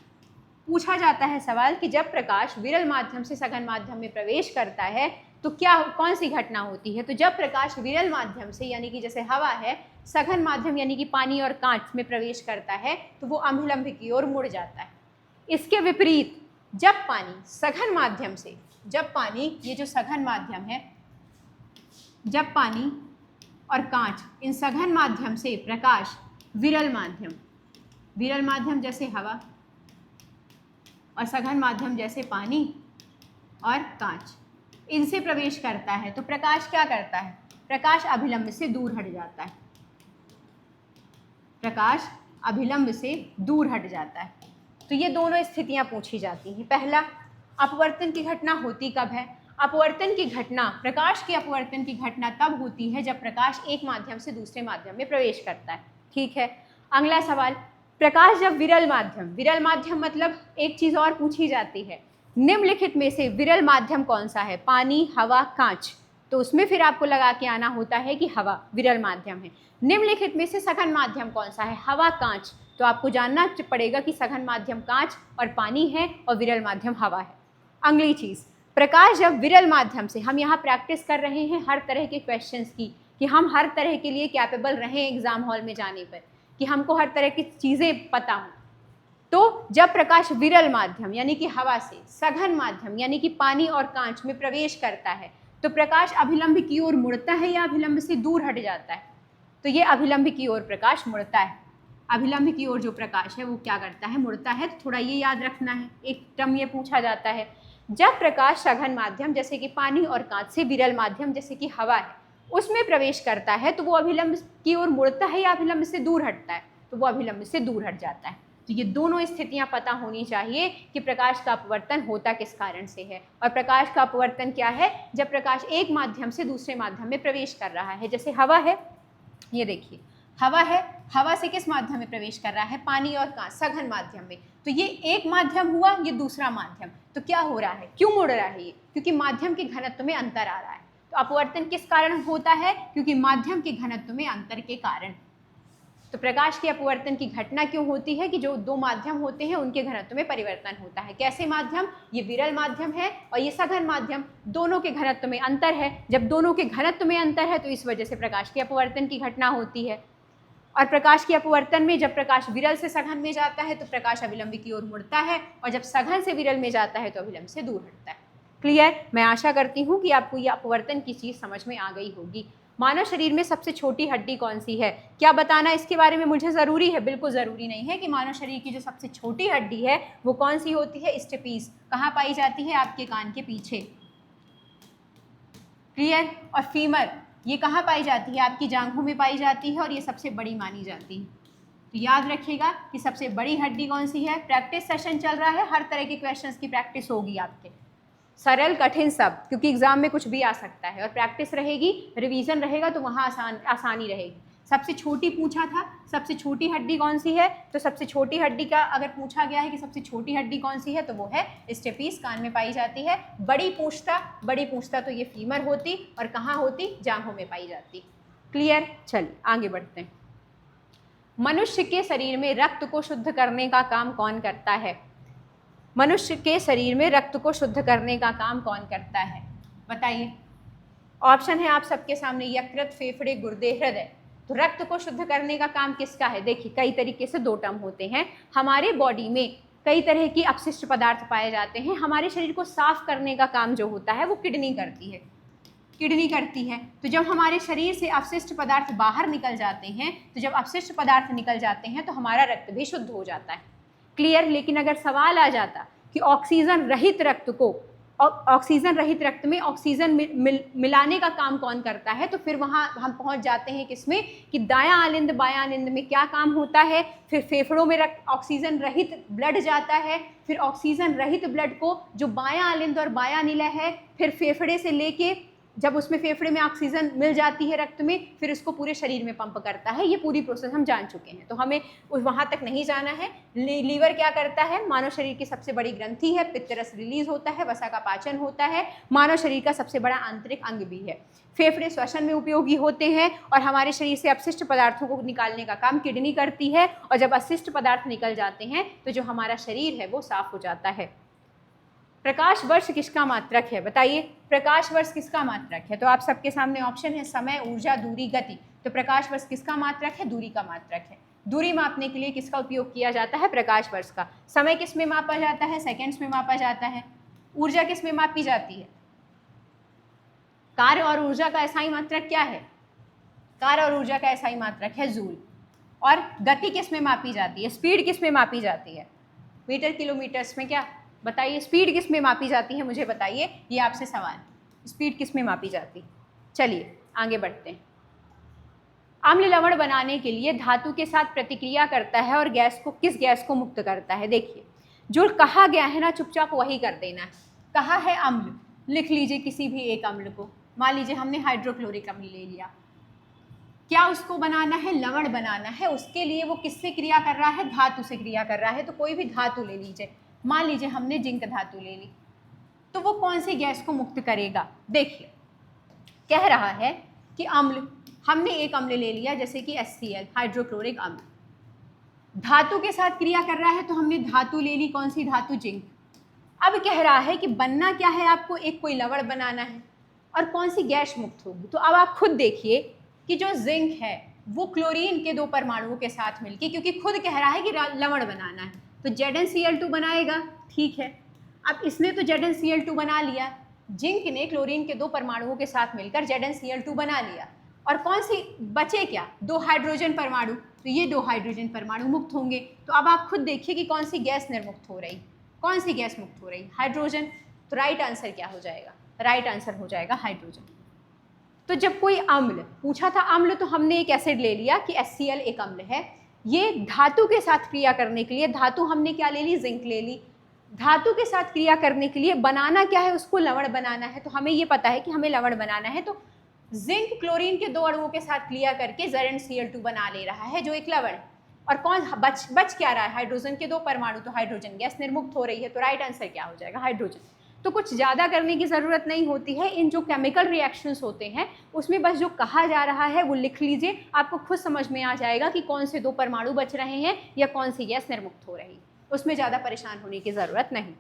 पूछा जाता है सवाल कि जब प्रकाश विरल माध्यम से सघन माध्यम में प्रवेश करता है तो क्या, कौन सी घटना होती है? तो जब प्रकाश विरल माध्यम से यानी कि जैसे हवा है, सघन माध्यम यानी कि पानी और कांच में प्रवेश करता है तो वो अभिलंब की ओर मुड़ जाता है। इसके विपरीत जब पानी सघन माध्यम से, जब पानी, ये जो सघन माध्यम है, जब पानी और कांच इन सघन माध्यम से प्रकाश विरल माध्यम जैसे हवा और सघन माध्यम जैसे पानी और कांच, इनसे प्रवेश करता है तो प्रकाश क्या करता है? प्रकाश अभिलंब से दूर हट जाता है, प्रकाश अभिलंब से दूर हट जाता है। तो ये दोनों स्थितियां पूछी जाती हैं। पहला, अपवर्तन की घटना होती कब है? अपवर्तन की घटना, प्रकाश के अपवर्तन की घटना तब होती है जब प्रकाश एक माध्यम से दूसरे माध्यम में प्रवेश करता है। ठीक है। अगला सवाल, प्रकाश जब विरल माध्यम मतलब एक चीज़ और पूछी जाती है, निम्नलिखित में से विरल माध्यम कौन सा है? पानी, हवा, कांच। तो उसमें फिर आपको लगा के आना होता है कि हवा विरल माध्यम है। निम्नलिखित में से सघन माध्यम कौन सा है? हवा, कांच। तो आपको जानना पड़ेगा कि सघन माध्यम कांच और पानी है और विरल माध्यम हवा है। अगली चीज़, प्रकाश जब विरल माध्यम से, हम यहाँ प्रैक्टिस कर रहे हैं हर तरह के क्वेश्चंस की, कि हम हर तरह के लिए कैपेबल रहें एग्जाम हॉल में जाने पर, कि हमको हर तरह की चीज़ें पता हों। तो जब प्रकाश विरल माध्यम यानी कि हवा से सघन माध्यम यानी कि पानी और कांच में प्रवेश करता है तो प्रकाश अभिलंब की ओर मुड़ता है या अभिलंब से दूर हट जाता है? तो ये अभिलंब की ओर प्रकाश मुड़ता है। अभिलंब की ओर जो प्रकाश है वो क्या करता है? मुड़ता है। तो थोड़ा ये याद रखना है, एक टर्म ये पूछा जाता है। जब प्रकाश सघन माध्यम जैसे कि पानी और कांच से विरल माध्यम जैसे कि हवा है उसमें प्रवेश करता है तो वो अभिलंब की ओर मुड़ता है या अभिलंब से दूर हटता है? तो वो अभिलंब से दूर हट जाता है। तो ये दोनों स्थितियां पता होनी चाहिए कि प्रकाश का अपवर्तन होता किस कारण से है। और प्रकाश का अपवर्तन क्या है? जब प्रकाश एक माध्यम से दूसरे माध्यम में प्रवेश कर रहा है। जैसे हवा है, ये देखिए हवा है, हवा से किस माध्यम में प्रवेश कर रहा है? पानी और कांच, सघन माध्यम में। तो ये एक माध्यम हुआ, ये दूसरा माध्यम। तो क्या हो रहा है? क्यों मुड़ रहा है ये? क्योंकि माध्यम के घनत्व में अंतर आ रहा है। तो अपवर्तन किस कारण होता है? क्योंकि माध्यम के घनत्व में अंतर के कारण। तो प्रकाश के अपवर्तन की घटना क्यों होती है? कि जो दो माध्यम होते हैं उनके घनत्व में परिवर्तन होता है। कैसे माध्यम? ये विरल माध्यम है और ये सघन माध्यम, दोनों के घनत्व में अंतर है। जब दोनों के घनत्व में अंतर है तो इस वजह से प्रकाश के अपवर्तन की घटना होती है। और प्रकाश के अपवर्तन में जब प्रकाश विरल से सघन में जाता है तो प्रकाश अभिलंब की ओर मुड़ता है और जब सघन से विरल में जाता है तो अभिलंब से दूर हटता है। क्लियर? मैं आशा करती हूँ कि आपको ये अपवर्तन की चीज़ समझ में आ गई होगी। मानव शरीर में सबसे छोटी हड्डी कौन सी है? क्या बताना इसके बारे में मुझे ज़रूरी है? बिल्कुल ज़रूरी नहीं है कि मानव शरीर की जो सबसे छोटी हड्डी है वो कौन सी होती है? स्टेपीस। कहाँ पाई जाती है? आपके कान के पीछे। क्लियर? और फीमर ये कहाँ पाई जाती है? आपकी जांघों में पाई जाती है और ये सबसे बड़ी मानी जाती है। तो याद रखिएगा कि सबसे बड़ी हड्डी कौन सी है। प्रैक्टिस सेशन चल रहा है, हर तरह के क्वेश्चंस की प्रैक्टिस होगी आपके, सरल कठिन सब, क्योंकि एग्जाम में कुछ भी आ सकता है। और प्रैक्टिस रहेगी, रिवीजन रहेगा तो वहाँ आसानी रहेगी। सबसे छोटी पूछा था, सबसे छोटी हड्डी कौन सी है? तो सबसे छोटी हड्डी का अगर पूछा गया है कि सबसे छोटी हड्डी कौन सी है तो वो है स्टेपीस, कान में पाई जाती है। बड़ी पूछता तो ये फीमर होती और कहाँ होती? जांघों में पाई जाती। क्लियर? चलिए आगे बढ़ते हैं। मनुष्य के शरीर में रक्त को शुद्ध करने का काम कौन करता है? मनुष्य के शरीर में रक्त को शुद्ध करने का काम कौन करता है? बताइए। ऑप्शन है आप सबके सामने, यकृत, फेफड़े, गुर्दे, हृदय। तो रक्त को शुद्ध करने का काम किसका है? देखिए कई तरीके से दो टर्म होते हैं। हमारे बॉडी में कई तरह की अपशिष्ट पदार्थ पाए जाते हैं। हमारे शरीर को साफ करने का काम जो होता है वो किडनी करती है। किडनी करती है। तो जब हमारे शरीर से अपशिष्ट पदार्थ बाहर निकल जाते हैं, तो जब अपशिष्ट पदार्थ निकल जाते हैं तो हमारा रक्त भी शुद्ध हो जाता है। क्लियर? लेकिन अगर सवाल आ जाता कि ऑक्सीजन रहित रक्त को, ऑक्सीजन रहित रक्त में ऑक्सीजन मिलाने का काम कौन करता है, तो फिर वहाँ हम पहुँच जाते हैं किसमें? कि दायां आलिंद बायां आलिंद में क्या काम होता है? फिर फेफड़ों में ऑक्सीजन रहित ब्लड जाता है। फिर ऑक्सीजन रहित ब्लड को जो बायां आलिंद और बायां निलय है, फिर फेफड़े से लेके जब उसमें फेफड़े में ऑक्सीजन मिल जाती है रक्त में, फिर उसको पूरे शरीर में पंप करता है। ये पूरी प्रोसेस हम जान चुके हैं, तो हमें वहाँ तक नहीं जाना है। लीवर क्या करता है? मानव शरीर की सबसे बड़ी ग्रंथि है, पित्तरस रिलीज होता है, वसा का पाचन होता है, मानव शरीर का सबसे बड़ा आंतरिक अंग भी है। फेफड़े श्वसन में उपयोगी होते हैं और हमारे शरीर से अपशिष्ट पदार्थों को निकालने का काम किडनी करती है। और जब अपशिष्ट पदार्थ निकल जाते हैं तो जो हमारा शरीर है वो साफ हो जाता है। प्रकाश वर्ष किसका मात्रक है? बताइए, प्रकाश वर्ष किसका मात्रक है? तो आप सबके सामने ऑप्शन है, समय, ऊर्जा, दूरी, गति। तो प्रकाश वर्ष किसका मात्रक है? दूरी का मात्रक है। दूरी मापने के लिए किसका उपयोग किया जाता है? प्रकाश वर्ष का। समय किस में मापा जाता है? सेकेंड्स में मापा जाता है। ऊर्जा किस में मापी जाती है? कार्य और ऊर्जा का एसआई मात्रक क्या है? कार्य और ऊर्जा का एसआई मात्रक है जूल। और गति किस में मापी जाती है? स्पीड किस में मापी जाती है? मीटर, किलोमीटर्स में। क्या बताइए, स्पीड किस में मापी जाती है? मुझे बताइए, ये आपसे सवाल, स्पीड किस में मापी जाती? चलिए आगे बढ़ते हैं। अम्ल लवण बनाने के लिए धातु के साथ प्रतिक्रिया करता है और किस गैस को मुक्त करता है? देखिए, जो कहा गया है ना चुपचाप वही कर देना है। कहा है अम्ल, लिख लीजिए किसी भी एक अम्ल को। मान लीजिए हमने हाइड्रोक्लोरिक अम्ल ले लिया, क्या उसको बनाना है? लवण बनाना है। उसके लिए वो किससे क्रिया कर रहा है? धातु से क्रिया कर रहा है। तो कोई भी धातु ले लीजिए, मान लीजिए हमने जिंक धातु ले ली, तो वो कौन सी गैस को मुक्त करेगा? देखिए, कह रहा है कि अम्ल, हमने एक अम्ल ले लिया जैसे कि HCl, हाइड्रोक्लोरिक अम्ल। धातु के साथ क्रिया कर रहा है तो हमने धातु ले ली, कौन सी धातु? जिंक। अब कह रहा है कि बनना क्या है, आपको एक कोई लवण बनाना है और कौन सी गैस मुक्त होगी। तो अब आप खुद देखिए कि जो जिंक है वो क्लोरीन के 2 परमाणुओं के साथ मिलके, क्योंकि खुद कह रहा है कि लवण बनाना है, तो ZnCl2 बनाएगा, ठीक है। अब इसने तो ZnCl2 बना लिया, जिंक ने क्लोरीन के 2 परमाणुओं के साथ मिलकर ZnCl2 बना लिया, और कौन सी बचे क्या, 2 हाइड्रोजन परमाणु, तो ये 2 हाइड्रोजन परमाणु मुक्त होंगे। तो अब आप खुद देखिए कि कौन सी गैस निर्मुक्त हो रही, कौन सी गैस मुक्त हो रही, हाइड्रोजन। तो राइट आंसर क्या हो जाएगा, राइट आंसर हो जाएगा हाइड्रोजन। तो जब कोई अम्ल पूछा था, अम्ल, तो हमने एक एसिड ले लिया कि HCl एक अम्ल है। ये धातु के साथ क्रिया करने के लिए, धातु हमने क्या ले ली, जिंक ले ली। धातु के साथ क्रिया करने के लिए बनाना क्या है, उसको लवण बनाना है। तो हमें ये पता है कि हमें लवण बनाना है, तो जिंक क्लोरीन के 2 अणुओं के साथ क्रिया करके ZnCl2 बना ले रहा है, जो एक लवण। और कौन बच क्या रहा है, हाइड्रोजन के 2 परमाणु, तो हाइड्रोजन गैस निर्मुक्त हो रही है। तो राइट आंसर क्या हो जाएगा, हाइड्रोजन। तो कुछ ज़्यादा करने की ज़रूरत नहीं होती है, इन जो केमिकल रिएक्शंस होते हैं उसमें बस जो कहा जा रहा है वो लिख लीजिए, आपको खुद समझ में आ जाएगा कि कौन से 2 परमाणु बच रहे हैं या कौन सी गैस निर्मुक्त हो रही, उसमें ज़्यादा परेशान होने की ज़रूरत नहीं।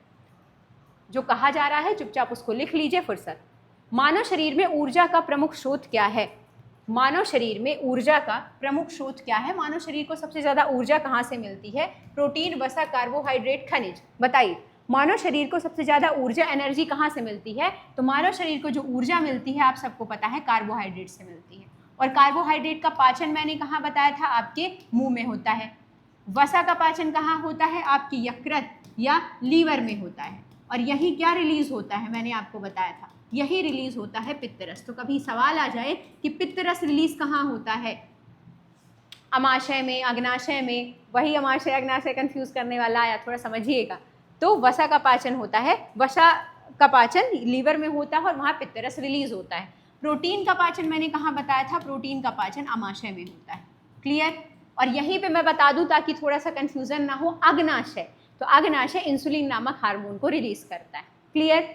जो कहा जा रहा है चुपचाप उसको लिख लीजिए फुर्सत। मानव शरीर में ऊर्जा का प्रमुख स्रोत क्या है, मानव शरीर में ऊर्जा का प्रमुख स्रोत क्या है, मानव शरीर को सबसे ज़्यादा ऊर्जा कहाँ से मिलती है, प्रोटीन, वसा, कार्बोहाइड्रेट, खनिज, बताइए। मानव शरीर को सबसे ज़्यादा ऊर्जा, एनर्जी कहाँ से मिलती है, तो मानव शरीर को जो ऊर्जा मिलती है आप सबको पता है कार्बोहाइड्रेट से मिलती है। और कार्बोहाइड्रेट का पाचन मैंने कहाँ बताया था, आपके मुंह में होता है। वसा का पाचन कहाँ होता है, आपकी यकृत या लीवर में होता है। और यही क्या रिलीज होता है, मैंने आपको बताया था, यही रिलीज होता है पित्तरस। तो कभी सवाल आ जाए कि पित्तरस रिलीज कहाँ होता है, अमाशय में, अग्नाशय में, वही अमाशय अग्नाशय कंफ्यूज करने वाला आया, थोड़ा समझिएगा। तो वसा का पाचन होता है, वसा का पाचन लीवर में होता है और वहाँ पित्तरस रिलीज होता है। प्रोटीन का पाचन मैंने कहाँ बताया था, प्रोटीन का पाचन अमाशय में होता है, क्लियर। और यहीं पे मैं बता दूं ताकि थोड़ा सा कंफ्यूजन ना हो, अग्नाशय, तो अग्नाशय इंसुलिन नामक हार्मोन को रिलीज करता है, क्लियर।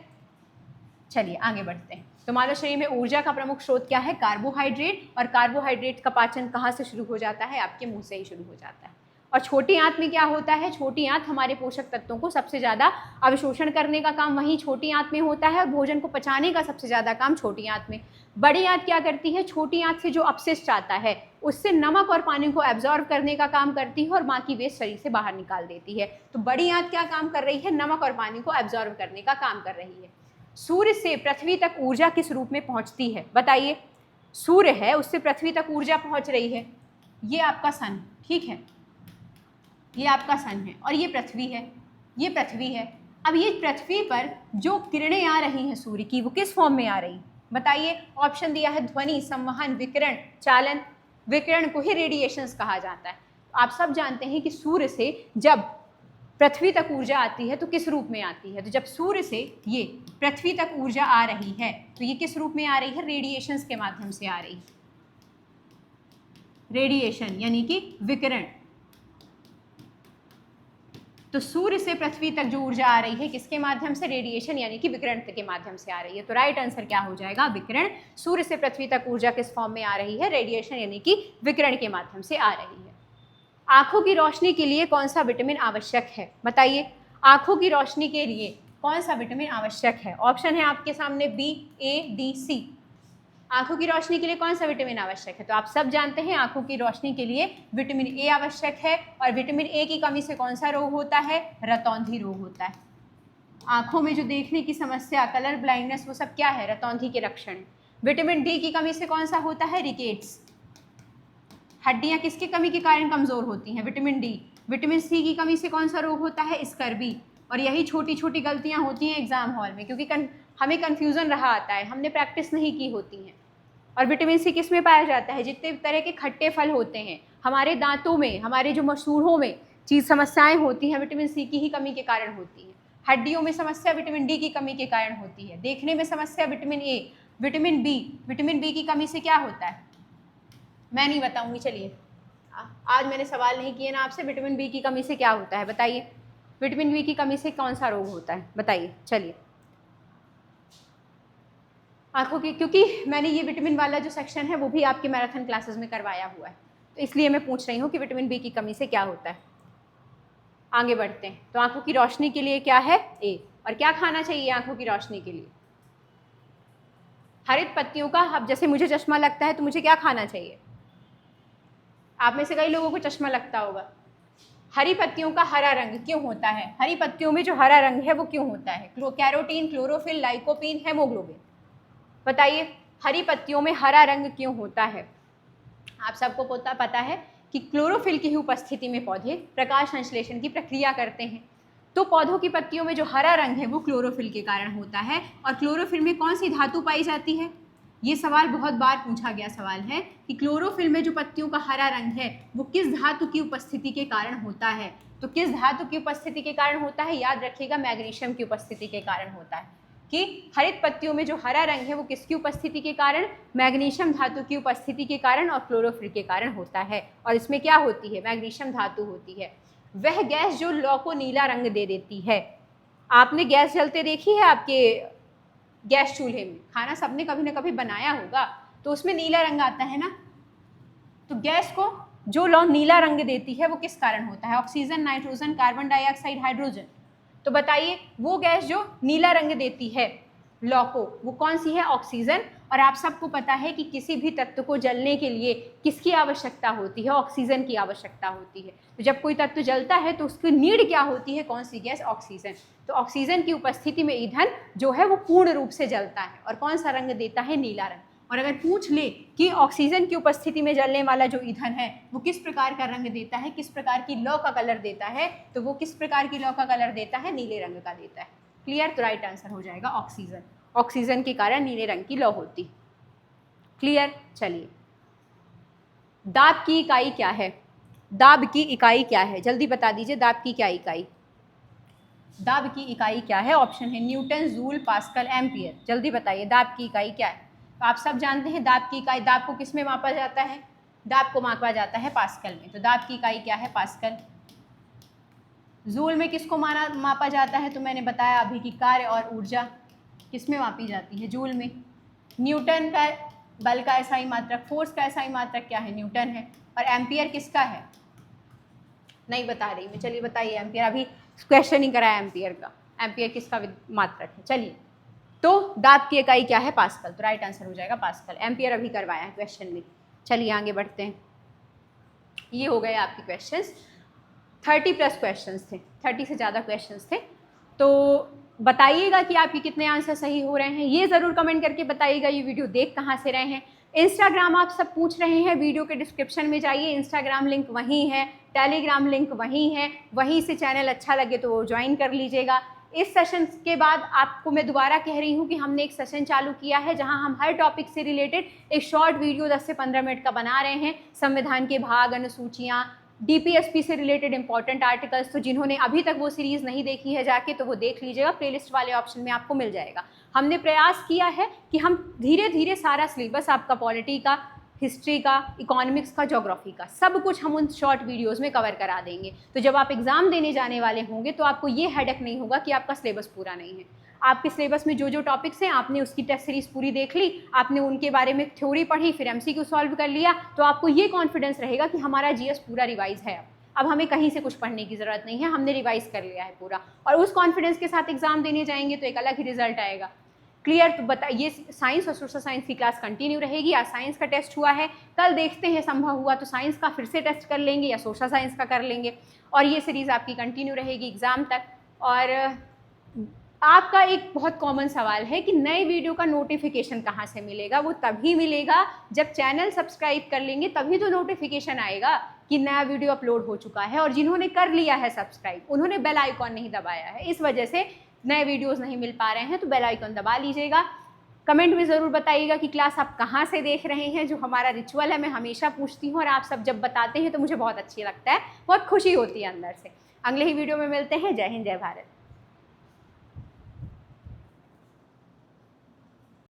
चलिए आगे बढ़ते हैं। तो मानव शरीर में ऊर्जा का प्रमुख स्रोत क्या है, कार्बोहाइड्रेट, और कार्बोहाइड्रेट का पाचन कहाँ से शुरू हो जाता है, आपके मुंह से ही शुरू हो जाता है। और छोटी आंत में क्या होता है, छोटी आंत हमारे पोषक तत्वों को सबसे ज़्यादा अवशोषण करने का काम वहीं छोटी आंत में होता है, और भोजन को पचाने का सबसे ज़्यादा काम छोटी आंत में। बड़ी आंत क्या करती है, छोटी आंत से जो अपशिष्ट आता है उससे नमक और पानी को एब्जॉर्ब करने का काम करती है और बाकी वेस्ट शरीर से बाहर निकाल देती है। तो बड़ी आंत क्या काम कर रही है, नमक और पानी को एब्जॉर्ब करने का काम कर रही है। सूर्य से पृथ्वी तक ऊर्जा किस रूप में पहुंचती है, बताइए। सूर्य है, उससे पृथ्वी तक ऊर्जा पहुंच रही है, ये आपका सन, ठीक है, ये आपका सन है और ये पृथ्वी है, ये पृथ्वी है। अब ये पृथ्वी पर जो किरणें आ रही हैं सूर्य की, वो किस फॉर्म में आ रही, बताइए। ऑप्शन दिया है ध्वनि, संवहन, विकिरण, चालन। विकिरण को ही रेडिएशंस कहा जाता है। आप सब जानते हैं कि सूर्य से जब पृथ्वी तक ऊर्जा आती है तो किस रूप में आती है, तो जब सूर्य से ये पृथ्वी तक ऊर्जा आ रही है तो ये किस रूप में आ रही है, रेडिएशंस के माध्यम से आ रही है, रेडिएशन यानी कि विकिरण। तो सूर्य से पृथ्वी तक जो ऊर्जा आ रही है किसके माध्यम से, रेडिएशन यानी कि विकिरण के माध्यम से आ रही है। तो राइट आंसर क्या हो जाएगा, विकिरण। सूर्य से पृथ्वी तक ऊर्जा किस फॉर्म में आ रही है, रेडिएशन यानी कि विकिरण के माध्यम से आ रही है। आंखों की रोशनी के लिए कौन सा विटामिन आवश्यक है, बताइए। आंखों की रोशनी के लिए कौन सा विटामिन आवश्यक है, ऑप्शन है आपके सामने बी, ए, डी, सी। आंखों की रोशनी के लिए कौन सा विटामिन आवश्यक है, तो आप सब जानते हैं आंखों की रोशनी के लिए विटामिन ए आवश्यक है। और विटामिन ए की कमी से कौन सा रोग होता है, रतौंधी रोग होता है। आंखों में जो देखने की समस्या, कलर ब्लाइंडनेस, वो सब क्या है, रतौंधी के लक्षण। विटामिन डी की कमी से कौन सा होता है, रिकेट्स। हड्डियां किसकी कमी के कारण कमजोर होती हैं, विटामिन डी। विटामिन सी की कमी से कौन सा रोग होता है, स्कर्वी। और यही छोटी छोटी गलतियां होती हैं एग्जाम हॉल में, क्योंकि हमें कन्फ्यूजन रहा आता है, हमने प्रैक्टिस नहीं की होती है। और विटामिन सी किस में पाया जाता है, जितने तरह के खट्टे फल होते हैं, हमारे दांतों में, हमारे जो मसूड़ों में चीज़ समस्याएं होती हैं विटामिन सी की ही कमी के कारण होती है। हड्डियों में समस्या विटामिन डी की कमी के कारण होती है। देखने में समस्या विटामिन ए। विटामिन बी की कमी से क्या होता है, मैं नहीं बताऊंगी, चलिए आज मैंने सवाल नहीं किए ना आपसे, विटामिन बी की कमी से क्या होता है बताइए। विटामिन बी की कमी से कौन सा रोग होता है बताइए, चलिए। आंखों की, क्योंकि मैंने ये विटामिन वाला जो सेक्शन है वो भी आपके मैराथन क्लासेस में करवाया हुआ है, तो इसलिए मैं पूछ रही हूँ कि विटामिन बी की कमी से क्या होता है। आगे बढ़ते हैं। तो आंखों की रोशनी के लिए क्या है, ए। और क्या खाना चाहिए आंखों की रोशनी के लिए? हरित पत्तियों का। अब जैसे मुझे चश्मा लगता है तो मुझे क्या खाना चाहिए? आप में से कई लोगों को चश्मा लगता होगा। हरी पत्तियों का हरा रंग क्यों होता है? हरी पत्तियों में जो हरा रंग है वो क्यों होता है? Carotene, chlorophyll, lycopene, haemoglobin. बताइए हरी पत्तियों में हरा रंग क्यों होता है? आप सबको पता है कि क्लोरोफिल की उपस्थिति में पौधे प्रकाश संश्लेषण की प्रक्रिया करते हैं। तो पौधों की पत्तियों में जो हरा रंग है वो क्लोरोफिल के कारण होता है। और क्लोरोफिल में कौन सी धातु पाई जाती है? ये सवाल बहुत बार पूछा गया सवाल है कि क्लोरोफिल में जो पत्तियों का हरा रंग है वो किस धातु की उपस्थिति के कारण होता है? तो किस धातु की उपस्थिति के कारण होता है? याद रखिएगा, मैग्नीशियम की उपस्थिति के कारण होता है। कि हरित पत्तियों में जो हरा रंग है वो किसकी उपस्थिति के कारण? मैग्नीशियम धातु की उपस्थिति के कारण और क्लोरोफिल के कारण होता है। और इसमें क्या होती है? मैग्नीशियम धातु होती है। वह गैस जो लौ को नीला रंग दे देती है। आपने गैस जलते देखी है आपके गैस चूल्हे में? खाना सबने कभी ना कभी बनाया होगा, तो उसमें नीला रंग आता है ना। तो गैस को जो लौ नीला रंग देती है वो किस कारण होता है? Oxygen, nitrogen, carbon dioxide, hydrogen. तो बताइए वो गैस जो नीला रंग देती है लौ को, वो कौन सी है? ऑक्सीजन। और आप सबको पता है कि किसी भी तत्व को जलने के लिए किसकी आवश्यकता होती है? ऑक्सीजन की आवश्यकता होती है। तो जब कोई तत्व जलता है तो उसकी नीड क्या होती है? कौन सी गैस? ऑक्सीजन। तो ऑक्सीजन की उपस्थिति में ईंधन जो है वो पूर्ण रूप से जलता है। और कौन सा रंग देता है? नीला रंग। और अगर पूछ ले कि ऑक्सीजन की उपस्थिति में जलने वाला जो ईंधन है वो किस प्रकार का रंग देता है, किस प्रकार की लौ का कलर देता है, तो वो किस प्रकार की लौ का कलर देता है? नीले रंग का देता है। क्लियर? तो राइट आंसर हो जाएगा ऑक्सीजन। ऑक्सीजन के कारण नीले रंग की लौ होती। क्लियर? चलिए, दाब की इकाई क्या है? दाब की इकाई क्या है? जल्दी बता दीजिए, दाब की क्या इकाई? दाब की इकाई क्या है? ऑप्शन है न्यूटन, जूल, पास्कल, एम्पियर। जल्दी बताइए दाब की इकाई क्या है? तो आप सब जानते हैं दाब की इकाई। दाब को किस में मापा जाता है? दाब को मापा जाता है पास्कल में। तो दाब की इकाई क्या है? पास्कल। जूल में किसको मापा जाता है? तो मैंने बताया अभी कि कार्य और ऊर्जा किस में मापी जाती है? जूल में। न्यूटन का बल का एसआई मात्रक, फोर्स का एसआई मात्रक क्या है? न्यूटन है। और एम्पियर किसका है? नहीं बता रही मैं। चलिए बताइए, एम्पियर अभी क्वेश्चन ही कराया एम्पियर का। एम्पियर किसका मात्रक है? चलिए, तो दाब की इकाई क्या है? पास्कल। तो राइट आंसर हो जाएगा पास्कल। एम्पियर अभी करवाया है क्वेश्चन में। चलिए आगे बढ़ते हैं। ये हो गए आपके क्वेश्चंस। 30+ क्वेश्चंस थे, 30 से ज़्यादा क्वेश्चंस थे। तो बताइएगा कि आपके कितने आंसर सही हो रहे हैं, ये ज़रूर कमेंट करके बताइएगा। ये वीडियो देख कहाँ से रहे हैं? इंस्टाग्राम आप सब पूछ रहे हैं, वीडियो के डिस्क्रिप्शन में जाइए, इंस्टाग्राम लिंक वहीं है, टेलीग्राम लिंक वहीं है, वहीं से चैनल अच्छा लगे तो वो ज्वाइन कर लीजिएगा। इस सेशन के बाद आपको मैं दोबारा कह रही हूँ कि हमने एक सेशन चालू किया है जहाँ हम हर टॉपिक से रिलेटेड एक शॉर्ट वीडियो 10 से 15 मिनट का बना रहे हैं। संविधान के भाग, अनुसूचियाँ, DPSP से रिलेटेड इंपॉर्टेंट आर्टिकल्स। तो जिन्होंने अभी तक वो सीरीज़ नहीं देखी है जाके तो वो देख लीजिएगा, प्लेलिस्ट वाले ऑप्शन में आपको मिल जाएगा। हमने प्रयास किया है कि हम धीरे धीरे सारा सिलेबस आपका पॉलिटी का, हिस्ट्री का, इकोनॉमिक्स का, ज्योग्राफी का, सब कुछ हम उन शॉर्ट वीडियोस में कवर करा देंगे। तो जब आप एग्ज़ाम देने जाने वाले होंगे तो आपको ये हेडेक नहीं होगा कि आपका सिलेबस पूरा नहीं है। आपके सिलेबस में जो जो टॉपिक्स हैं आपने उसकी टेस्ट सीरीज पूरी देख ली, आपने उनके बारे में थ्योरी पढ़ी, फिर MCQ सॉल्व कर लिया, तो आपको ये कॉन्फिडेंस रहेगा कि हमारा GS पूरा रिवाइज है। अब हमें कहीं से कुछ पढ़ने की ज़रूरत नहीं है, हमने रिवाइज कर लिया है पूरा। और उस कॉन्फिडेंस के साथ एग्जाम देने जाएंगे तो एक अलग ही रिजल्ट आएगा। क्लियर? तो बताइए, साइंस और सोशल साइंस की क्लास कंटिन्यू रहेगी। आज साइंस का टेस्ट हुआ है, कल देखते हैं संभव हुआ तो साइंस का फिर से टेस्ट कर लेंगे या सोशल साइंस का कर लेंगे। और ये सीरीज़ आपकी कंटिन्यू रहेगी एग्ज़ाम तक। और आपका एक बहुत कॉमन सवाल है कि नए वीडियो का नोटिफिकेशन कहाँ से मिलेगा? वो तभी मिलेगा जब चैनल सब्सक्राइब कर लेंगे, तभी तो नोटिफिकेशन आएगा कि नया वीडियो अपलोड हो चुका है। और जिन्होंने कर लिया है सब्सक्राइब उन्होंने बेल आइकॉन नहीं दबाया है, इस वजह से नए वीडियोस नहीं मिल पा रहे हैं। तो बेल आइकॉन दबा लीजिएगा। कमेंट में ज़रूर बताइएगा कि क्लास आप कहाँ से देख रहे हैं। जो हमारा रिचुअल है, मैं हमेशा पूछती हूँ और आप सब जब बताते हैं तो मुझे बहुत अच्छी लगता है, बहुत खुशी होती है अंदर से। अगले ही वीडियो में मिलते हैं। जय हिंद, जय भारत।